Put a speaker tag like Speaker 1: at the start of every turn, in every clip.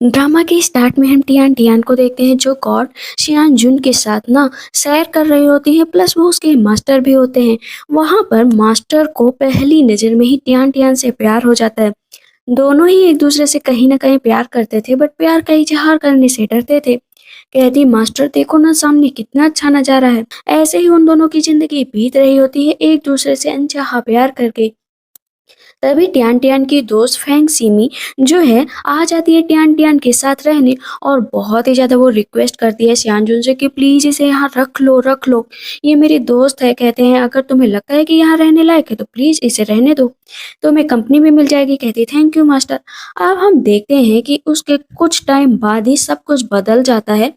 Speaker 1: Drama के start में हम टियान टियान को देखते हैं जो गॉड शियान जुन के साथ ना सैर कर रही होती है, प्लस वो उसके मास्टर भी होते हैं। वहां पर मास्टर को पहली नजर में ही टियान टियान से प्यार हो जाता है। दोनों ही एक दूसरे से कहीं ना कहीं प्यार करते थे, बट प्यार का इजहार करने से डरते थे। कहती, मास्टर देखो ना सामने कितना अच्छा नजारा है। ऐसे ही उन दोनों की जिंदगी बीत रही होती है, एक दूसरे से अनचाहा प्यार करके। तभी टियान टियान की दोस्त फैंग सीमी जो है आ जाती है टियान टियान के साथ रहने, और बहुत ही ज्यादा वो रिक्वेस्ट करती है सियानजुन से कि प्लीज इसे यहाँ रख लो, ये मेरी दोस्त है। कहते हैं अगर तुम्हें लगता है कि यहाँ रहने लायक है तो प्लीज इसे रहने दो, तुम्हें कंपनी भी मिल जाएगी। कहती थैंक यू मास्टर। अब हम देखते हैं कि उसके कुछ टाइम बाद ही सब कुछ बदल जाता है,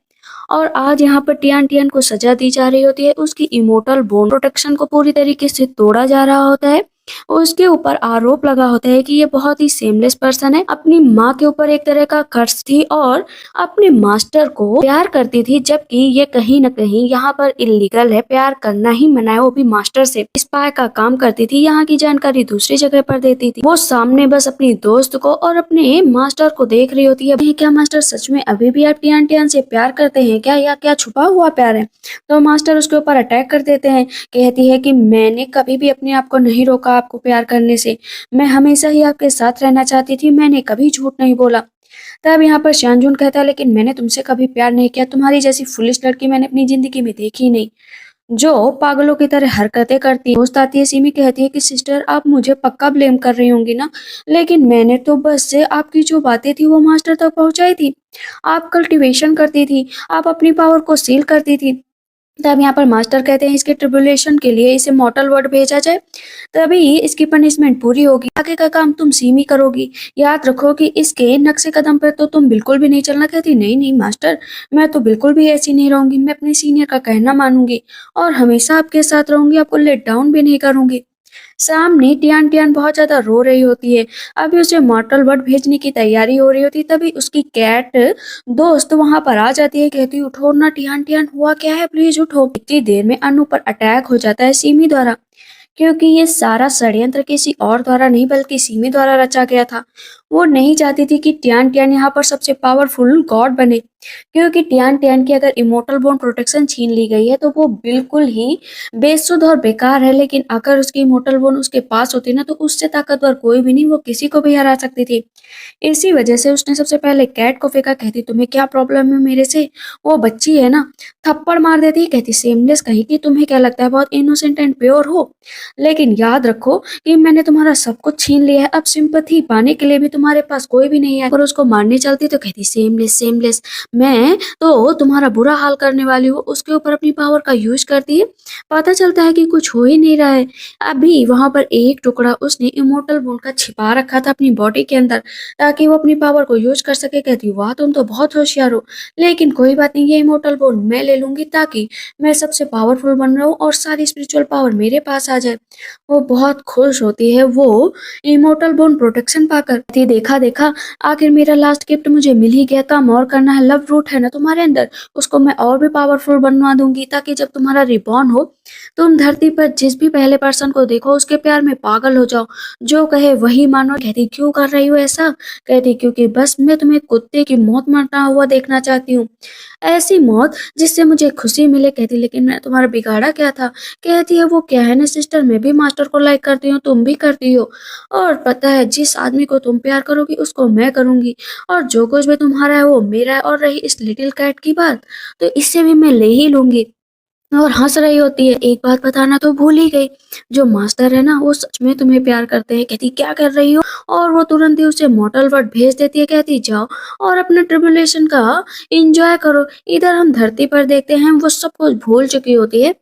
Speaker 1: और आज यहाँ पर टियान टियान को सजा दी जा रही होती है। उसकी इमोर्टल बोन प्रोटेक्शन को पूरी तरीके से तोड़ा जा रहा होता है। उसके ऊपर आरोप लगा होता है कि ये बहुत ही सेमलेस पर्सन है, अपनी माँ के ऊपर एक तरह का कर्ज थी और अपने मास्टर को प्यार करती थी, जबकि ये कहीं न कहीं यहाँ पर इलीगल है, प्यार करना ही मना है, वो भी मास्टर से। स्पाई का काम करती थी, यहाँ की जानकारी दूसरी जगह पर देती थी। वो सामने बस अपनी दोस्त को और अपने मास्टर को देख रही होती है। क्या मास्टर सच में अभी भी आप टियान टियान से प्यार करते हैं क्या, या क्या छुपा हुआ प्यार है? तो मास्टर उसके ऊपर अटैक कर देते हैं। कहती है कि मैंने कभी भी अपने आप को नहीं रोका आपको प्यार करने से, मैं हमेशा ही आपके साथ रहना चाहती थी, मैंने कभी झूठ नहीं बोला। तब यहाँ पर शानजून कहता है लेकिन मैंने तुमसे कभी प्यार नहीं किया, तुम्हारी जैसी फुलिश लड़की मैंने अपनी जिंदगी में देखी नहीं, जो पागलों की तरह हरकतें करती है। दोस्त आती है, सिमी कहती है कि सिस्टर आप मुझे पक्का ब्लेम कर रही होंगी ना, लेकिन मैंने तो बस से आपकी जो बातें थी वो मास्टर तक पहुंचाई थी। आप कल्टीवेशन करती थी, आप अपनी पावर को सील करती थी। तब यहाँ पर मास्टर कहते हैं इसके ट्रिब्यूलेशन के लिए इसे मॉर्टल वर्ल्ड भेजा जाए, तभी इसकी पनिशमेंट पूरी होगी, आगे का काम तुम सीमी करोगी। याद रखो कि इसके नक्शे कदम पर तो तुम बिल्कुल भी नहीं चलना। कहती नहीं नहीं मास्टर, मैं तो बिल्कुल भी ऐसी नहीं रहूंगी, मैं अपने सीनियर का कहना मानूंगी और हमेशा आपके साथ रहूंगी, आपको लेट डाउन भी नहीं करूंगी। सामने टियान टियान बहुत ज्यादा रो रही होती है। अभी उसे मॉर्टल वर्ल्ड भेजने की तैयारी हो रही होती है, तभी उसकी कैट दोस्त वहां पर आ जाती है। कहती उठो ना टियान टियान, हुआ क्या है, प्लीज उठो। इतनी देर में अनु पर अटैक हो जाता है सीमी द्वारा, क्योंकि ये सारा षड्यंत्र किसी और द्वारा नहीं बल्कि सीमी द्वारा रचा गया था। वो नहीं चाहती थी कि टियान टियान यहाँ पर सबसे पावरफुल गॉड बने, क्योंकि टियान टियान की अगर इमोर्टल बोन प्रोटेक्शन छीन ली गई है तो वो बिल्कुल ही बेसुध और बेकार है। लेकिन अगर उसकी इमोर्टल बोन उसके पास होती ना तो उससे ताकतवर कोई भी नहीं, वो किसी को भी हरा सकती थी। इसी वजह से उसने सबसे पहले कैट को फेंका। कहती तुम्हें क्या प्रॉब्लम है मेरे से, वो बच्ची है ना। थप्पड़ मार देती। कहती सेमलेस कहीं की, तुम्हें क्या लगता है बहुत इनोसेंट एंड प्योर हो, लेकिन याद रखो कि मैंने तुम्हारा सब कुछ छीन लिया है, अब सिंपैथी पाने के लिए भी तुम्हारे पास कोई भी नहीं है। और उसको मारनी चलती तो कहती सेमलेस, मैं तो तुम्हारा बुरा हाल करने वाली हूँ। उसके ऊपर अपनी पावर का यूज करती है, पता चलता है कि कुछ हो ही नहीं रहा है। अभी वहां पर एक टुकड़ा उसने इमोर्टल बोन का छिपा रखा था अपनी बॉडी के अंदर, ताकि वो अपनी पावर को यूज कर सके। कहती वाह तुम तो बहुत होशियार हो, लेकिन कोई बात नहीं, ये इमोर्टल बोन मैं ले लूंगी, ताकि मैं सबसे पावरफुल बन रहा हूँ और सारी स्पिरिचुअल पावर मेरे पास आ जाए। वो बहुत खुश होती है वो इमोर्टल बोन प्रोटेक्शन पाकर। कहती देखा देखा, आखिर मेरा लास्ट गिफ्ट मुझे मिल ही गया, काम और करना है। लव रूट है ना तुम्हारे अंदर, उसको मैं और भी पावरफुल बनवा दूंगी, ताकि जब तुम्हारा रिबॉर्न हो तुम धरती पर जिस भी पहले पर्सन को देखो उसके प्यार में पागल हो जाओ, जो कहे वही मानो। कहती क्यों कर रही हो ऐसा? कहती क्योंकि बस मैं तुम्हें कुत्ते की मौत मरता हुआ देखना चाहती हूँ, ऐसी मौत जिससे मुझे खुशी मिले। कहती लेकिन मैं तुम्हारा बिगाड़ा क्या था? कहती है वो क्या है ना सिस्टर, मैं भी मास्टर को लाइक करती हूँ, तुम भी करती हो, और पता है जिस आदमी को तुम प्यार करोगी उसको मैं करूंगी, और जो कुछ भी तुम्हारा है वो मेरा है। और रही इस लिटिल कैट की बात, तो इससे भी मैं ले ही लूंगी। और हंस रही होती है। एक बात बताना तो भूल ही गई, जो मास्टर है ना वो सच में तुम्हें प्यार करते हैं। कहती क्या कर रही हो? और वो तुरंत ही उसे मॉर्टल वर्ल्ड भेज देती है। कहती जाओ और अपने ट्रिब्यूलेशन का एंजॉय करो। इधर हम धरती पर देखते हैं वो सब कुछ भूल चुकी होती है,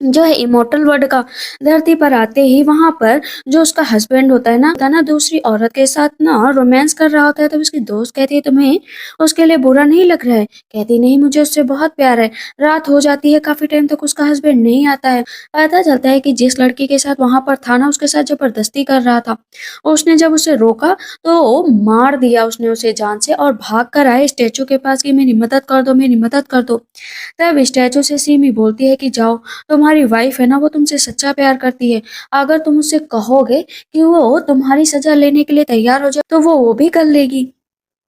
Speaker 1: जो है इमोर्टल वर्ड का। धरती पर आते ही वहां पर जो उसका हस्बैंड होता है ना दूसरी औरत के साथ ना रोमांस कर रहा होता है। तब उसकी दोस्त कहती है तुम्हें उसके लिए बुरा नहीं लग रहा है? कहती नहीं, मुझे उससे बहुत प्यार है। रात हो जाती है, काफी टाइम तक उसका हस्बैंड नहीं आता है। पता चलता है कि जिस लड़की के साथ वहां पर था ना उसके साथ जबरदस्ती कर रहा था। उसने जब उसे रोका तो मार दिया उसने उसे जान से, और भाग कर आए स्टेचू के पास कि मेरी मदद कर दो, मेरी मदद कर दो। तब स्टैचू से सीमी बोलती है कि जाओ, तुम्हारी वाइफ है ना वो तुमसे सच्चा प्यार करती है, अगर तुम उससे कहोगे कि वो तुम्हारी सजा लेने के लिए तैयार हो जाए तो वो भी कर लेगी।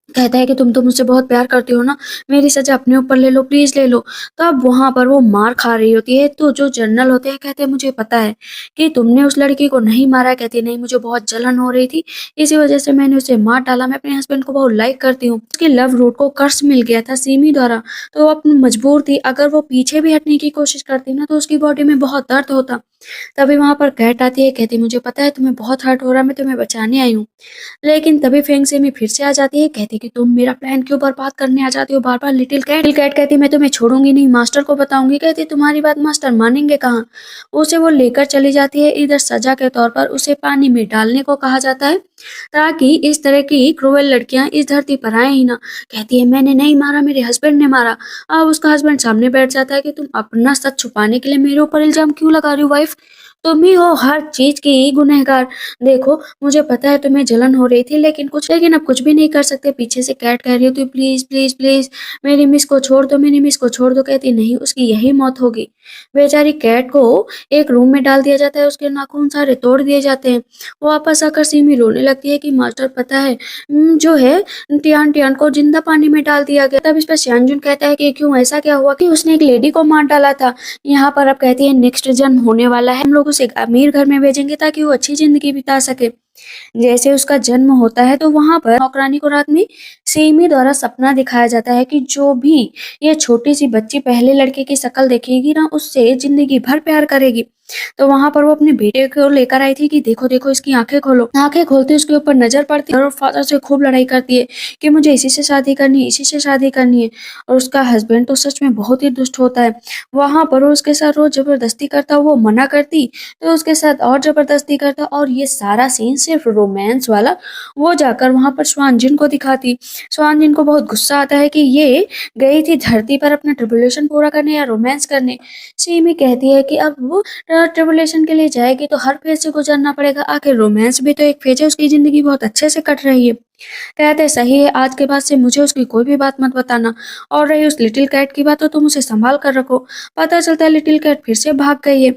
Speaker 1: कहता है कि तुम तो मुझसे बहुत प्यार करती हो ना, मेरी सज़ा अपने ऊपर ले लो, प्लीज़ ले लो। तब वहाँ पर वो मार खा रही होती है, तो जो जनरल होते हैं कहते हैं मुझे पता है कि तुमने उस लड़की को नहीं मारा। कहती है नहीं, मुझे बहुत जलन हो रही थी, इसी वज़ह से मैंने उसे मार डाला। मैं अपने हस्बैंड को बहुत लाइक करती हूँ। उसके लव रूट को कर्स मिल गया था सिमी द्वारा, तो वो अपनी मजबूर थी। अगर वो पीछे भी हटने की कोशिश करती ना तो उसकी बॉडी में बहुत दर्द होता। तभी वहाँ पर कैट आती है, कहती मुझे पता है तुम्हें बहुत हर्ट हो रहा है, मैं तुम्हें बचाने आई हूँ। लेकिन तभी फेंग सेमी फिर से आ जाती है, कहती कि तुम मेरा प्लान क्यों बर्बाद करने आ जाती हो बार-बार। लिटिल कैट कहती मैं तुम्हें छोड़ूंगी नहीं, मास्टर को बताऊंगी। कहती तुम्हारी बात मास्टर मानेंगे कहाँ। उसे वो लेकर चली जाती है। इधर सजा के तौर पर उसे पानी में डालने को कहा जाता है, ताकि इस तरह की क्रूएल लड़कियां इस धरती पर आए ही ना। कहती है मैंने नहीं मारा, मेरे हस्बैंड ने मारा। अब उसका हस्बैंड सामने बैठ जाता है कि तुम अपना सच छुपाने के लिए मेरे ऊपर इल्जाम क्यों लगा रही हो वाइफ, तुम ही हो हर चीज की गुनहगार। देखो मुझे पता है तुम्हें जलन हो रही थी, लेकिन अब कुछ भी नहीं कर सकते। पीछे से कैट कह रही होती प्लीज प्लीज प्लीज मेरी मिस को छोड़ दो, मेरी मिस को छोड़ दो। कहती नहीं, उसकी यही मौत होगी। बेचारी कैट को एक रूम में डाल दिया जाता है, उसके नाखून सारे तोड़ दिए जाते हैं। वो वापस आकर सिमी रोने लगती है कि मास्टर पता है जो है टियान टियान को जिंदा पानी में डाल दिया गया। तब इस पर श्यानजुन कहता है कि क्यों, ऐसा क्या हुआ कि उसने एक लेडी को मार डाला था। यहाँ पर अब कहती है नेक्स्ट जन्म होने वाला है, हम लोग उसे एक अमीर घर में भेजेंगे ताकि वो अच्छी जिंदगी बिता सके। जैसे उसका जन्म होता है तो वहां पर नौकरानी को रात में सेमी द्वारा सपना दिखाया जाता है कि जो भी ये छोटी सी बच्ची पहले लड़के की शक्ल देखेगी ना, उससे जिंदगी भर प्यार करेगी। तो वहां पर वो अपने बेटे को लेकर आई थी कि देखो देखो इसकी आंखें खोलो। आंखें खोलते उसके ऊपर नजर पड़ती है और फादर से खूब लड़ाई करती है कि मुझे इसी से शादी करनी है, इसी से शादी करनी है। और उसका हस्बैंड तो सच में बहुत ही दुष्ट होता है। वहां पर वो उसके साथ रोज जबरदस्ती करता, वो मना करती तो उसके साथ और जबरदस्ती करता। और ये सारा सीन सिर्फ रोमांस वाला। वो जाकर वहां पर स्वानजिन को दिखाती। स्वानजिन को बहुत गुस्सा आता है कि ये गई थी धरती पर अपना ट्रिबुलेशन पूरा करने या रोमांस करने। सीमी कहती है कि अब वो ट्रिबुलेशन के लिए जाएगी तो हर फेज से गुजरना पड़ेगा, आखिर रोमांस भी तो एक फेज है, उसकी जिंदगी बहुत अच्छे से कट रही है। कहते सही है, आज के बाद से मुझे उसकी कोई भी बात मत बताना। और रही उस लिटिल कैट की बात तो तुम उसे संभाल कर रखो। पता चलता है लिटिल कैट फिर से भाग गई है।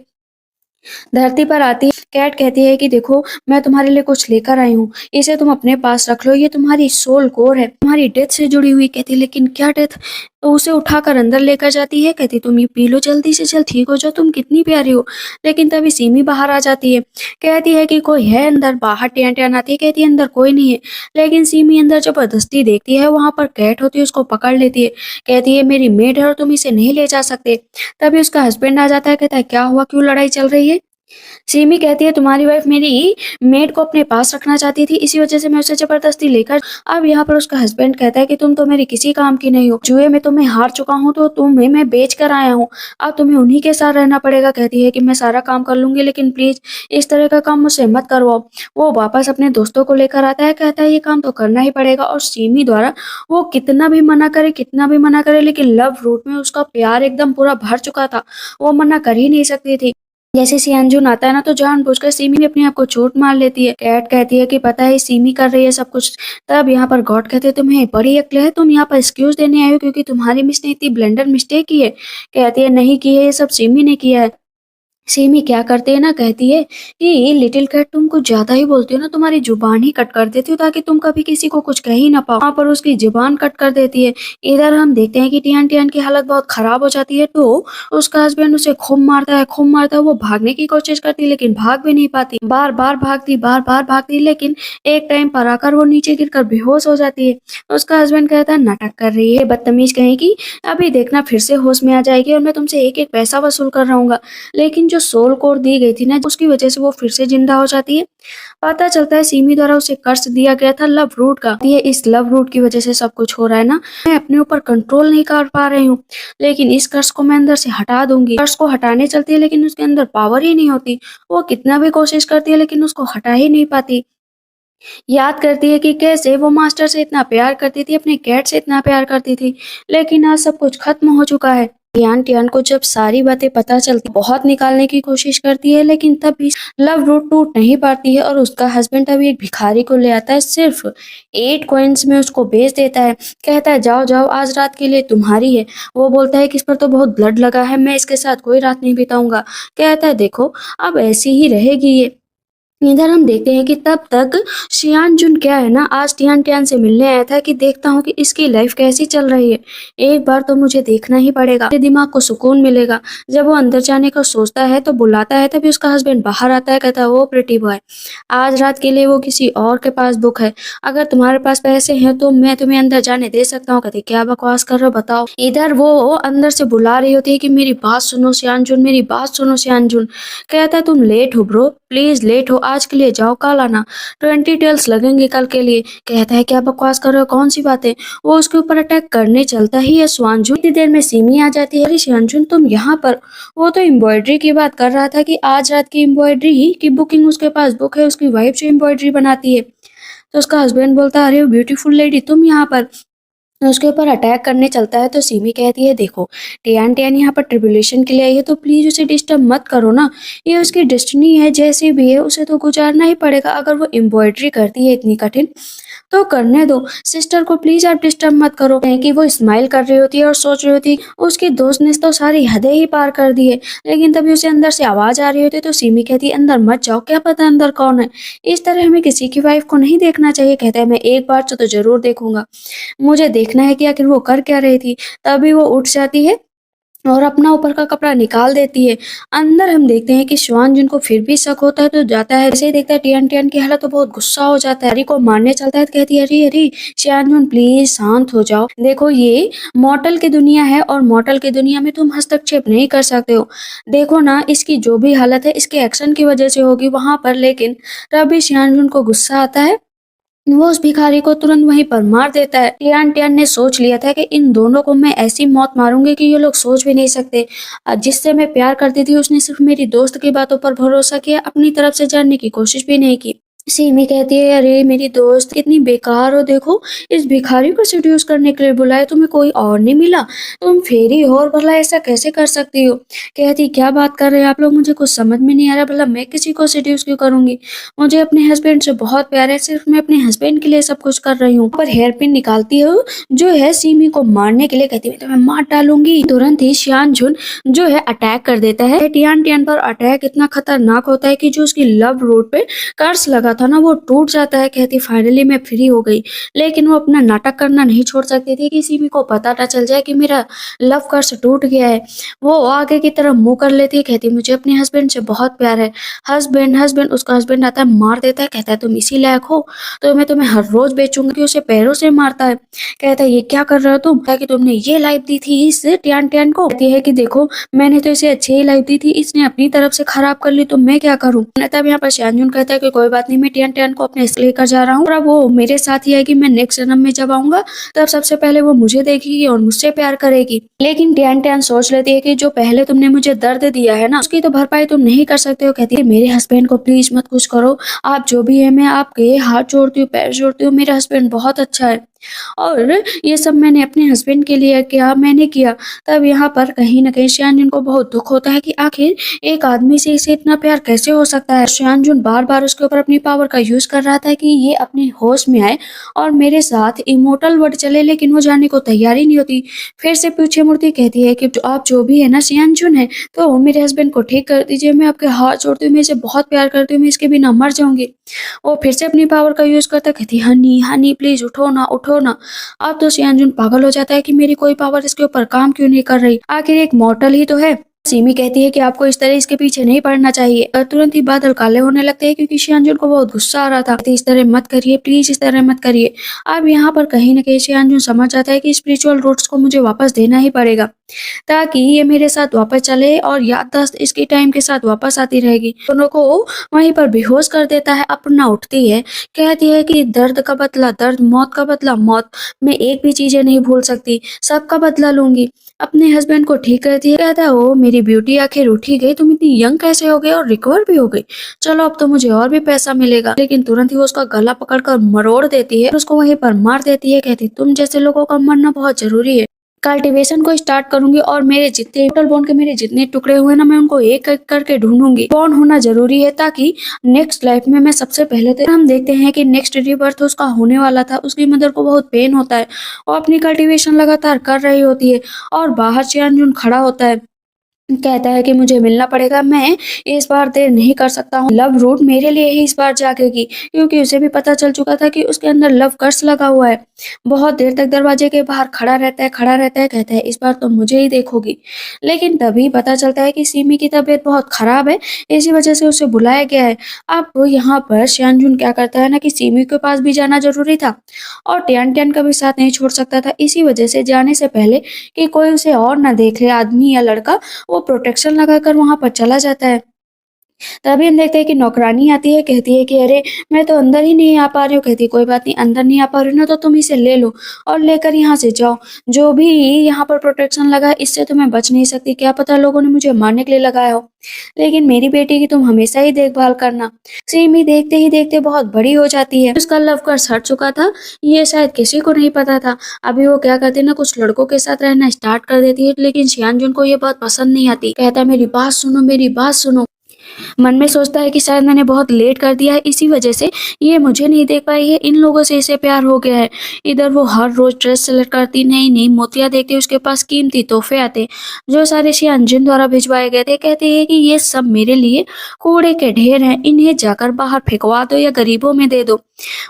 Speaker 1: धरती पर आती कैट कहती है कि देखो मैं तुम्हारे लिए कुछ लेकर आई हूँ, इसे तुम अपने पास रख लो, ये तुम्हारी सोल कोर है, तुम्हारी डेथ से जुड़ी हुई। कहती लेकिन क्या डेथ। तो उसे उठाकर अंदर लेकर जाती है, कहती तुम ये पी लो जल्दी से, चल ठीक हो जाओ, तुम कितनी प्यारी हो। लेकिन तभी सीमी बाहर आ जाती है, कहती है कि कोई है अंदर। बाहर ट्यान ट्यान आती है, कहती है अंदर कोई नहीं है। लेकिन सीमी अंदर जबरदस्ती देखती है, वहां पर कैट होती है, उसको पकड़ लेती है। कहती है मेरी मेड है और तुम इसे नहीं ले जा सकते। तभी उसका हस्बैंड आ जाता है, कहता है क्या हुआ, क्यों लड़ाई चल रही है। सिमी कहती है तुम्हारी वाइफ मेरी मेड को अपने पास रखना चाहती थी, इसी वजह से मैं उसे जबरदस्ती लेकर। अब यहाँ पर उसका हस्बैंड कहता है कि तुम तो मेरी किसी काम की नहीं हो, जुए में तुम्हें हार चुका हूँ तो तुम्हें मैं बेच कर आया हूँ, अब तुम्हें उन्हीं के साथ रहना पड़ेगा। कहती है कि मैं सारा काम कर लूंगी, लेकिन प्लीज इस तरह का काम मुझसे मत करवाओ। वो वापस अपने दोस्तों को लेकर आता है, कहता है ये काम तो करना ही पड़ेगा। और सिमी द्वारा वो कितना भी मना करे, कितना भी मना करे, लेकिन लव रूट में उसका प्यार एकदम पूरा भर चुका था, वो मना कर ही नहीं सकती थी। जैसे सियानजून आता है ना तो जानबूझकर सिमी भी अपने आप को चोट मार लेती है। कैट कहती है कि पता है सिमी कर रही है सब कुछ। तब यहाँ पर गॉड कहते हैं तुम्हें बड़ी अक्ल है, तुम यहाँ पर एक्सक्यूज देने आए हो क्योंकि तुम्हारी मिस ने इतनी ब्लेंडर मिस्टेक की है। कहती है नहीं की है, ये सब सिमी ने किया है। सिमी क्या करती है ना, कहती है कि लिटिल कैट तुम कुछ ज्यादा ही बोलती हो ना, तुम्हारी जुबान ही कट कर देती हो ताकि तुम कभी किसी को कुछ कह ही ना पाओ। वहाँ पर उसकी जुबान कट कर देती है। इधर हम देखते हैं कि टियान टियान की हालत बहुत खराब हो जाती है, तो उसका हस्बैंड उसे खूब मारता है, खूब मारता है। वो भागने की कोशिश करती है लेकिन भाग भी नहीं पाती, बार बार भागती, लेकिन एक टाइम पर आकर वो नीचे गिरकर बेहोश हो जाती है। उसका हस्बैंड कहता है नाटक कर रही है बदतमीज कहेगी, अभी देखना फिर से होश में आ जाएगी और मैं तुमसे एक एक पैसा वसूल कर रहूंगा। लेकिन जो सोल कोर दी गई थी ना, उसकी वजह से वो फिर से जिंदा हो जाती है। पता चलता है सिमी द्वारा उसे कर्ज दिया गया था लव रूट का, ये इस लव रूट की वजह से सब कुछ हो रहा है ना, मैं अपने ऊपर कंट्रोल नहीं कर पा रही हूँ, लेकिन इस कर्ज को मैं अंदर से हटा दूंगी। कर्ज को हटाने चलती है लेकिन उसके अंदर पावर ही नहीं होती, वो कितना भी कोशिश करती है लेकिन उसको हटा ही नहीं पाती। याद करती है कि कैसे वो मास्टर से इतना प्यार करती थी, अपने कैट से इतना प्यार करती थी, लेकिन आज सब कुछ खत्म हो चुका है। टियान टियान को जब सारी बातें पता चलती, बहुत निकालने की कोशिश करती है लेकिन तब भी लव रूट टूट नहीं पाती है। और उसका हस्बैंड तभी एक भिखारी को ले आता है, सिर्फ 8 कॉइन्स में उसको बेच देता है। कहता है जाओ जाओ, आज रात के लिए तुम्हारी है। वो बोलता है कि इस पर तो बहुत ब्लड लगा है, मैं इसके साथ कोई रात नहीं बिताऊंगा। कहता है देखो अब ऐसी ही रहेगी ये, इधर हम देखते हैं कि तब तक शियान जुन क्या है ना, आज टियान टियान से मिलने आया था कि देखता हूँ कि इसकी लाइफ कैसी चल रही है, एक बार तो मुझे देखना ही पड़ेगा, मेरे दिमाग को सुकून मिलेगा। जब वो अंदर जाने का सोचता है तो बुलाता है, तभी उसका हस्बैंड बाहर आता है, कहता है वो प्रिटी बॉय, आज रात के लिए वो किसी और के पास बुक है, अगर तुम्हारे पास पैसे हैं तो मैं तुम्हें अंदर जाने दे सकता हूँ। कहती क्या बकवास कर रहे हो बताओ। इधर वो अंदर से बुला रही होती है कि मेरी बात सुनो शियान जुन, मेरी बात सुनो शियान जुन। कहता है तुम लेट हो ब्रो, प्लीज लेट हो, आज के लिए जाओ, कल आना, 20 टेल्स लगेंगे कल के लिए। कहता है क्या बकवास कर रहे हो, कौन सी बातें। वो उसके ऊपर अटैक करने चलता ही है। स्वांजुन इतनी देर में सीमी आ जाती है, अरे शियांजुन तुम यहाँ पर। वो तो एम्ब्रॉयडरी की बात कर रहा था कि आज रात की एम्ब्रॉयडरी की बुकिंग उसके पास बुक है, उसकी वाइफ जो एम्ब्रॉयडरी बनाती है। तो उसका हस्बैंड बोलता है अरे ब्यूटीफुल लेडी तुम यहाँ पर, उसके ऊपर अटैक करने चलता है। तो सिमी कहती है देखो टियान टियान यहाँ पर ट्रिबुलेशन के लिए आई है, तो प्लीज उसे डिस्टर्ब मत करो ना, ये उसकी डेस्टिनी है, जैसी भी है उसे तो गुजारना ही पड़ेगा। अगर वो एम्ब्रॉयडरी करती है इतनी कठिन तो करने दो, सिस्टर को प्लीज आप डिस्टर्ब मत करो। है कि वो स्माइल कर रही होती है और सोच रही होती है उसकी दोस्त ने तो सारी हदें ही पार कर दी है, लेकिन तभी उसे अंदर से आवाज आ रही होती है। तो सिमी कहती है अंदर मत जाओ, क्या पता अंदर कौन है, इस तरह हमें किसी की वाइफ को नहीं देखना चाहिए। कहता है मैं एक बार तो जरूर देखूंगा, मुझे देखना है कि आखिर वो कर क्या रही थी। तभी वो उठ जाती है और अपना ऊपर का कपड़ा निकाल देती है। अंदर हम देखते हैं कि श्वान जिनको फिर भी शक होता है तो जाता है, जैसे ही देखता है टियान टियान की हालत तो बहुत गुस्सा हो जाता है, हरी को मारने चलता है। तो कहती है अरे अरे श्यान प्लीज शांत हो जाओ, देखो ये मॉडल की दुनिया है और मॉडल की दुनिया में तुम हस्तक्षेप नहीं कर सकते हो। देखो ना इसकी जो भी हालत है इसके एक्शन की वजह से होगी वहां पर, लेकिन तभी श्यान को गुस्सा आता है, वो उस भिखारी को तुरंत वहीं पर मार देता है। टियान टियान ने सोच लिया था कि इन दोनों को मैं ऐसी मौत मारूंगी कि ये लोग सोच भी नहीं सकते। जिससे मैं प्यार करती थी उसने सिर्फ मेरी दोस्त की बातों पर भरोसा किया, अपनी तरफ से जानने की कोशिश भी नहीं की। सीमी कहती है अरे मेरी दोस्त कितनी बेकार हो, देखो इस भिखारी को सेड्यूस करने के लिए बुलाया, तुम्हें कोई और नहीं मिला, तुम फेरी हो और भला ऐसा कैसे कर सकती हो। कहती क्या बात कर रहे हैं आप लोग, मुझे कुछ समझ में नहीं आ रहा, भला मैं किसी को सेड्यूस क्यों करूंगी, मुझे अपने हस्बैंड से बहुत प्यार है, सिर्फ मैं अपने हस्बैंड के लिए सब कुछ कर रही हूँ। पर हेयर पिन निकालती हूँ जो है सीमी को मारने के लिए, कहती है तो मैं मार डालूंगी। तुरंत ही शियान झुन जो है अटैक कर देता है। टियान टियान पर अटैक इतना खतरनाक होता है कि जो उसकी लव रोड पे कर्स लगा था ना वो टूट जाता है। कहती फाइनली मैं फ्री हो गई, लेकिन वो अपना नाटक करना नहीं छोड़ सकती थी कि सीमी को पता ना चल जाए कि मेरा लव कर्स टूट गया है। वो आगे की तरफ मुंह कर लेती है, कहती मुझे अपने हस्बैंड से बहुत प्यार है। हस्बैंड हस्बैंड उसका हस्बैंड आता है मार देता है, कहता है तुम इसी लायक हो तो मैं तुम्हें हर रोज बेचूंगा, कि उसे पैरों से मारता है। कहता है ये क्या कर रहे हो तुम, कि तुमने ये लाइफ दी थी इस ट्यान ट्यान को। कहती है कि देखो मैंने तो इसे अच्छी ही लाइफ दी थी, इसने अपनी तरफ से खराब कर ली तो मैं क्या करूं। तब यहाँ पर श्यानजुन कहता है कि कोई बात नहीं, मैं ट्यान ट्यान को अपने इसलिए लेकर जा रहा हूँ और अब वो मेरे साथ ही आएगी, मैं नेक्स्ट जन्म में जब आऊंगा तब सबसे पहले वो मुझे देखेगी और मुझसे प्यार करेगी। लेकिन ट्यान ट्यान सोच लेती है कि जो पहले तुमने मुझे दर्द दिया है ना उसकी तो भरपाई तुम नहीं कर सकते हो। कहती है मेरे हस्बैंड को प्लीज मत कुछ करो, आप जो भी है मैं आपके हाथ जोड़ती हूँ पैर जोड़ती हूँ, मेरा हस्बैंड बहुत अच्छा है और ये सब मैंने अपने हस्बैंड के लिए किया, मैंने किया। तब यहाँ पर कहीं ना कहीं श्यानजुन को बहुत दुख होता है कि आखिर एक आदमी से इसे इतना प्यार कैसे हो सकता है। श्यानजुन बार बार उसके ऊपर अपनी पावर का यूज कर रहा था कि ये अपनी होश में आए और मेरे साथ इमोर्टल वर्ड चले, लेकिन वो जाने को तैयार ही नहीं होती। फिर से पीछे मुड़ती कहती है कि आप जो भी है ना श्यानजुन है तो मेरे हस्बैंड को ठीक कर दीजिए, मैं आपके हाथ जोड़ती हूँ, मैं इसे बहुत प्यार करती हूँ, मैं इसके बिना मर जाऊंगी। वो फिर से अपनी पावर का यूज करता, कहती हनी हनी प्लीज उठो ना उठो ना। अब तो श्यानजुन पागल हो जाता है कि मेरी कोई पावर इसके ऊपर काम क्यों नहीं कर रही, आखिर एक मॉर्टल ही तो है। सीमी कहती है कि आपको इस तरह इसके पीछे नहीं पड़ना चाहिए और तुरंत ही बादल काले होने लगते हैं क्योंकि श्यानजुन को बहुत गुस्सा आ रहा था। इस तरह मत करिए प्लीज, इस तरह मत करिए। अब यहाँ पर कहीं ना कहीं श्यानजुन समझ जाता है कि स्पिरिचुअल रूट्स को मुझे वापस देना ही पड़ेगा ताकि ये मेरे साथ वापस चले और याददाश्त इसकी टाइम के साथ वापस आती रहेगी। दोनों को वहीं पर बेहोश कर देता है, अपना उठती है, कहती है कि दर्द का बदला दर्द, मौत का बदला मौत, मैं एक भी चीजें नहीं भूल सकती, सबका बदला लूंगी। अपने हस्बैंड को ठीक करती है, कहता है ओ मेरी ब्यूटी आखिर उठ ही गई, तुम इतनी यंग कैसे हो गई और रिकवर भी हो गई, चलो अब तो मुझे और भी पैसा मिलेगा। लेकिन तुरंत ही वो उसका गला पकड़कर मरोड़ देती है, उसको वहीं पर मार देती है। कहती तुम जैसे लोगों का मरना बहुत जरूरी है, कल्टीवेशन को स्टार्ट करूंगी और मेरे जितने टोटल बॉन्ड के मेरे जितने टुकड़े हुए ना मैं उनको एक एक करके ढूंढूंगी। बॉन्ड होना जरूरी है ताकि नेक्स्ट लाइफ में मैं सबसे पहले, तो हम देखते हैं कि नेक्स्ट रीबर्थ उसका होने वाला था, उसकी मदर को बहुत पेन होता है और अपनी कल्टीवेशन लगातार कर रही होती है और बाहर चियांजुन खड़ा होता है। कहता है कि मुझे मिलना पड़ेगा, मैं इस बार देर नहीं कर सकता हूँ। लव रूट मेरे लिए ही इस बार जागेगी, क्योंकि उसे भी पता चल चुका था कि उसके अंदर लव कर्स लगा हुआ है। बहुत देर तक दरवाजे के बाहर खड़ा रहता है, कहता है इस बार तो मुझे ही देखोगी। लेकिन तभी पता चलता है कि सिमी की तबीयत बहुत खराब है, इसी वजह से उसे बुलाया गया है। अब यहाँ पर शियानजुन क्या करता है ना कि सिमी के पास भी जाना जरूरी था और टियान टियान का भी साथ नहीं छोड़ सकता था। इसी वजह से जाने से पहले कि कोई उसे और ना देख ले, आदमी या लड़का, वो प्रोटेक्शन लगाकर वहाँ पर चला जाता है। तभी हम देखते हैं कि नौकरानी आती है, कहती है कि अरे मैं तो अंदर ही नहीं आ पा रही हूँ। कहती है कोई बात नहीं, अंदर नहीं आ पा रही हो ना तो तुम इसे ले लो और लेकर यहाँ से जाओ। जो भी यहाँ पर प्रोटेक्शन लगा है, इससे तो मैं बच नहीं सकती, क्या पता लोगों ने मुझे मारने के लिए लगाया हो, लेकिन मेरी बेटी की तुम हमेशा ही देखभाल करना। सिमी देखते ही देखते बहुत बड़ी हो जाती है। उसका लव कर्स हट चुका था, ये शायद किसी को नहीं पता था। अभी वो क्या करती है ना, कुछ लड़कों के साथ रहना स्टार्ट कर देती है, लेकिन शियानजुन को ये बात पसंद नहीं आती। कहता है मेरी बात सुनो, मेरी बात सुनो। मन में सोचता है कि शायद मैंने बहुत लेट कर दिया है, इसी वजह से ये मुझे नहीं देख पाई है, इन लोगों से इसे प्यार हो गया है। इधर वो हर रोज ड्रेस सेलेक्ट करती, नई नई मोतियां देखती, उसके पास कीमती तोहफे आते जो सारे शियानजिन द्वारा भिजवाए गए थे। कहते हैं कि ये सब मेरे लिए कूड़े के ढेर हैं, इन्हें जाकर बाहर फेंकवा दो या गरीबों में दे दो।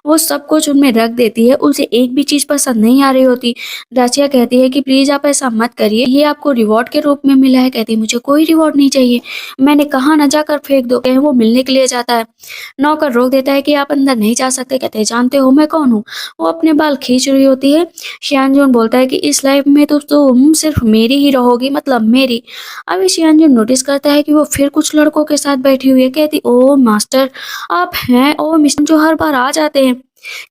Speaker 1: वो सब कुछ उनमें रख देती है, उसे एक भी चीज पसंद नहीं आ रही होती। राचिया कहती है कि प्लीज आप ऐसा मत करिए, ये आपको रिवॉर्ड के रूप में मिला है। कहती है मुझे कोई रिवॉर्ड नहीं चाहिए, मैंने कहा ना जाकर फेंक दो। कहे वो मिलने के लिए जाता है, नौकर रोक देता है कि आप अंदर नहीं जा सकते। कहते हैं जानते हो मैं कौन हूँ। वो अपने बाल खींच रही होती है। शियानजून बोलता है कि इस लाइफ में तो तुम सिर्फ मेरी ही रहोगी, मतलब मेरी। अभी शियानजून नोटिस करता है कि वो फिर कुछ लड़कों के साथ बैठी हुई है। कहती ओ मास्टर आप हैं, ओ मिस्टर जो हर बार आ जाते हैं।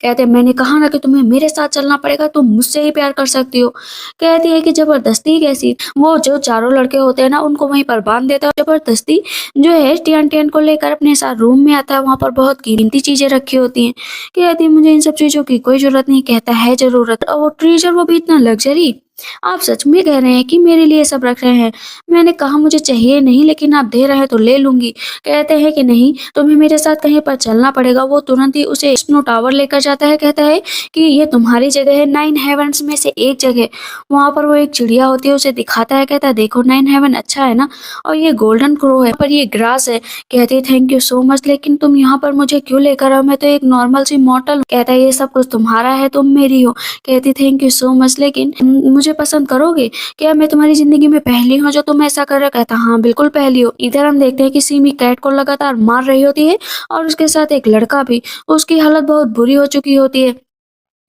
Speaker 1: कहते हैं मैंने कहा ना कि तुम्हें मेरे साथ चलना पड़ेगा, तुम मुझसे ही प्यार कर सकती हो। कहती है कि जबरदस्ती कैसी। वो जो चारों लड़के होते हैं ना उनको वहीं पर बांध देता है, जबरदस्ती जो है टियान टियान को लेकर अपने साथ रूम में आता है। वहाँ पर बहुत कीमती चीजें रखी होती हैं। कहती है मुझे इन सब चीजों की कोई जरूरत नहीं। कहता है जरूरत, और वो ट्रीजर वो भी इतना लग्जरी। आप सच में कह रहे हैं कि मेरे लिए सब रख रहे हैं। मैंने कहा मुझे चाहिए नहीं, लेकिन आप दे रहे हैं तो ले लूंगी। कहते हैं कि नहीं, तुम्हें मेरे साथ कहीं पर चलना पड़ेगा। वो तुरंत ही उसे स्नो टावर लेकर जाता है। कहता है कि ये तुम्हारी जगह है, 9 हेवंस में से एक जगह। वहां पर वो एक चिड़िया होती है, उसे दिखाता है। कहता है देखो 9 हेवन अच्छा है ना, और ये गोल्डन क्रो है, पर ये ग्रास है। कहती है थैंक यू सो मच, लेकिन तुम यहाँ पर मुझे क्यों लेकर आओ, मैं तो एक नॉर्मल सी मॉडल हूँ। कहता है ये सब कुछ तुम्हारा है, तुम मेरी हो। कहती थैंक यू सो मच, लेकिन मुझे पसंद करोगे क्या, मैं तुम्हारी जिंदगी में पहली हूँ जो तुम ऐसा कर रहे हो। कहता हाँ बिल्कुल पहली हो। इधर हम देखते हैं कि सिमी कैट को लगातार मार रही होती है और उसके साथ एक लड़का भी। उसकी हालत बहुत बुरी हो चुकी होती है।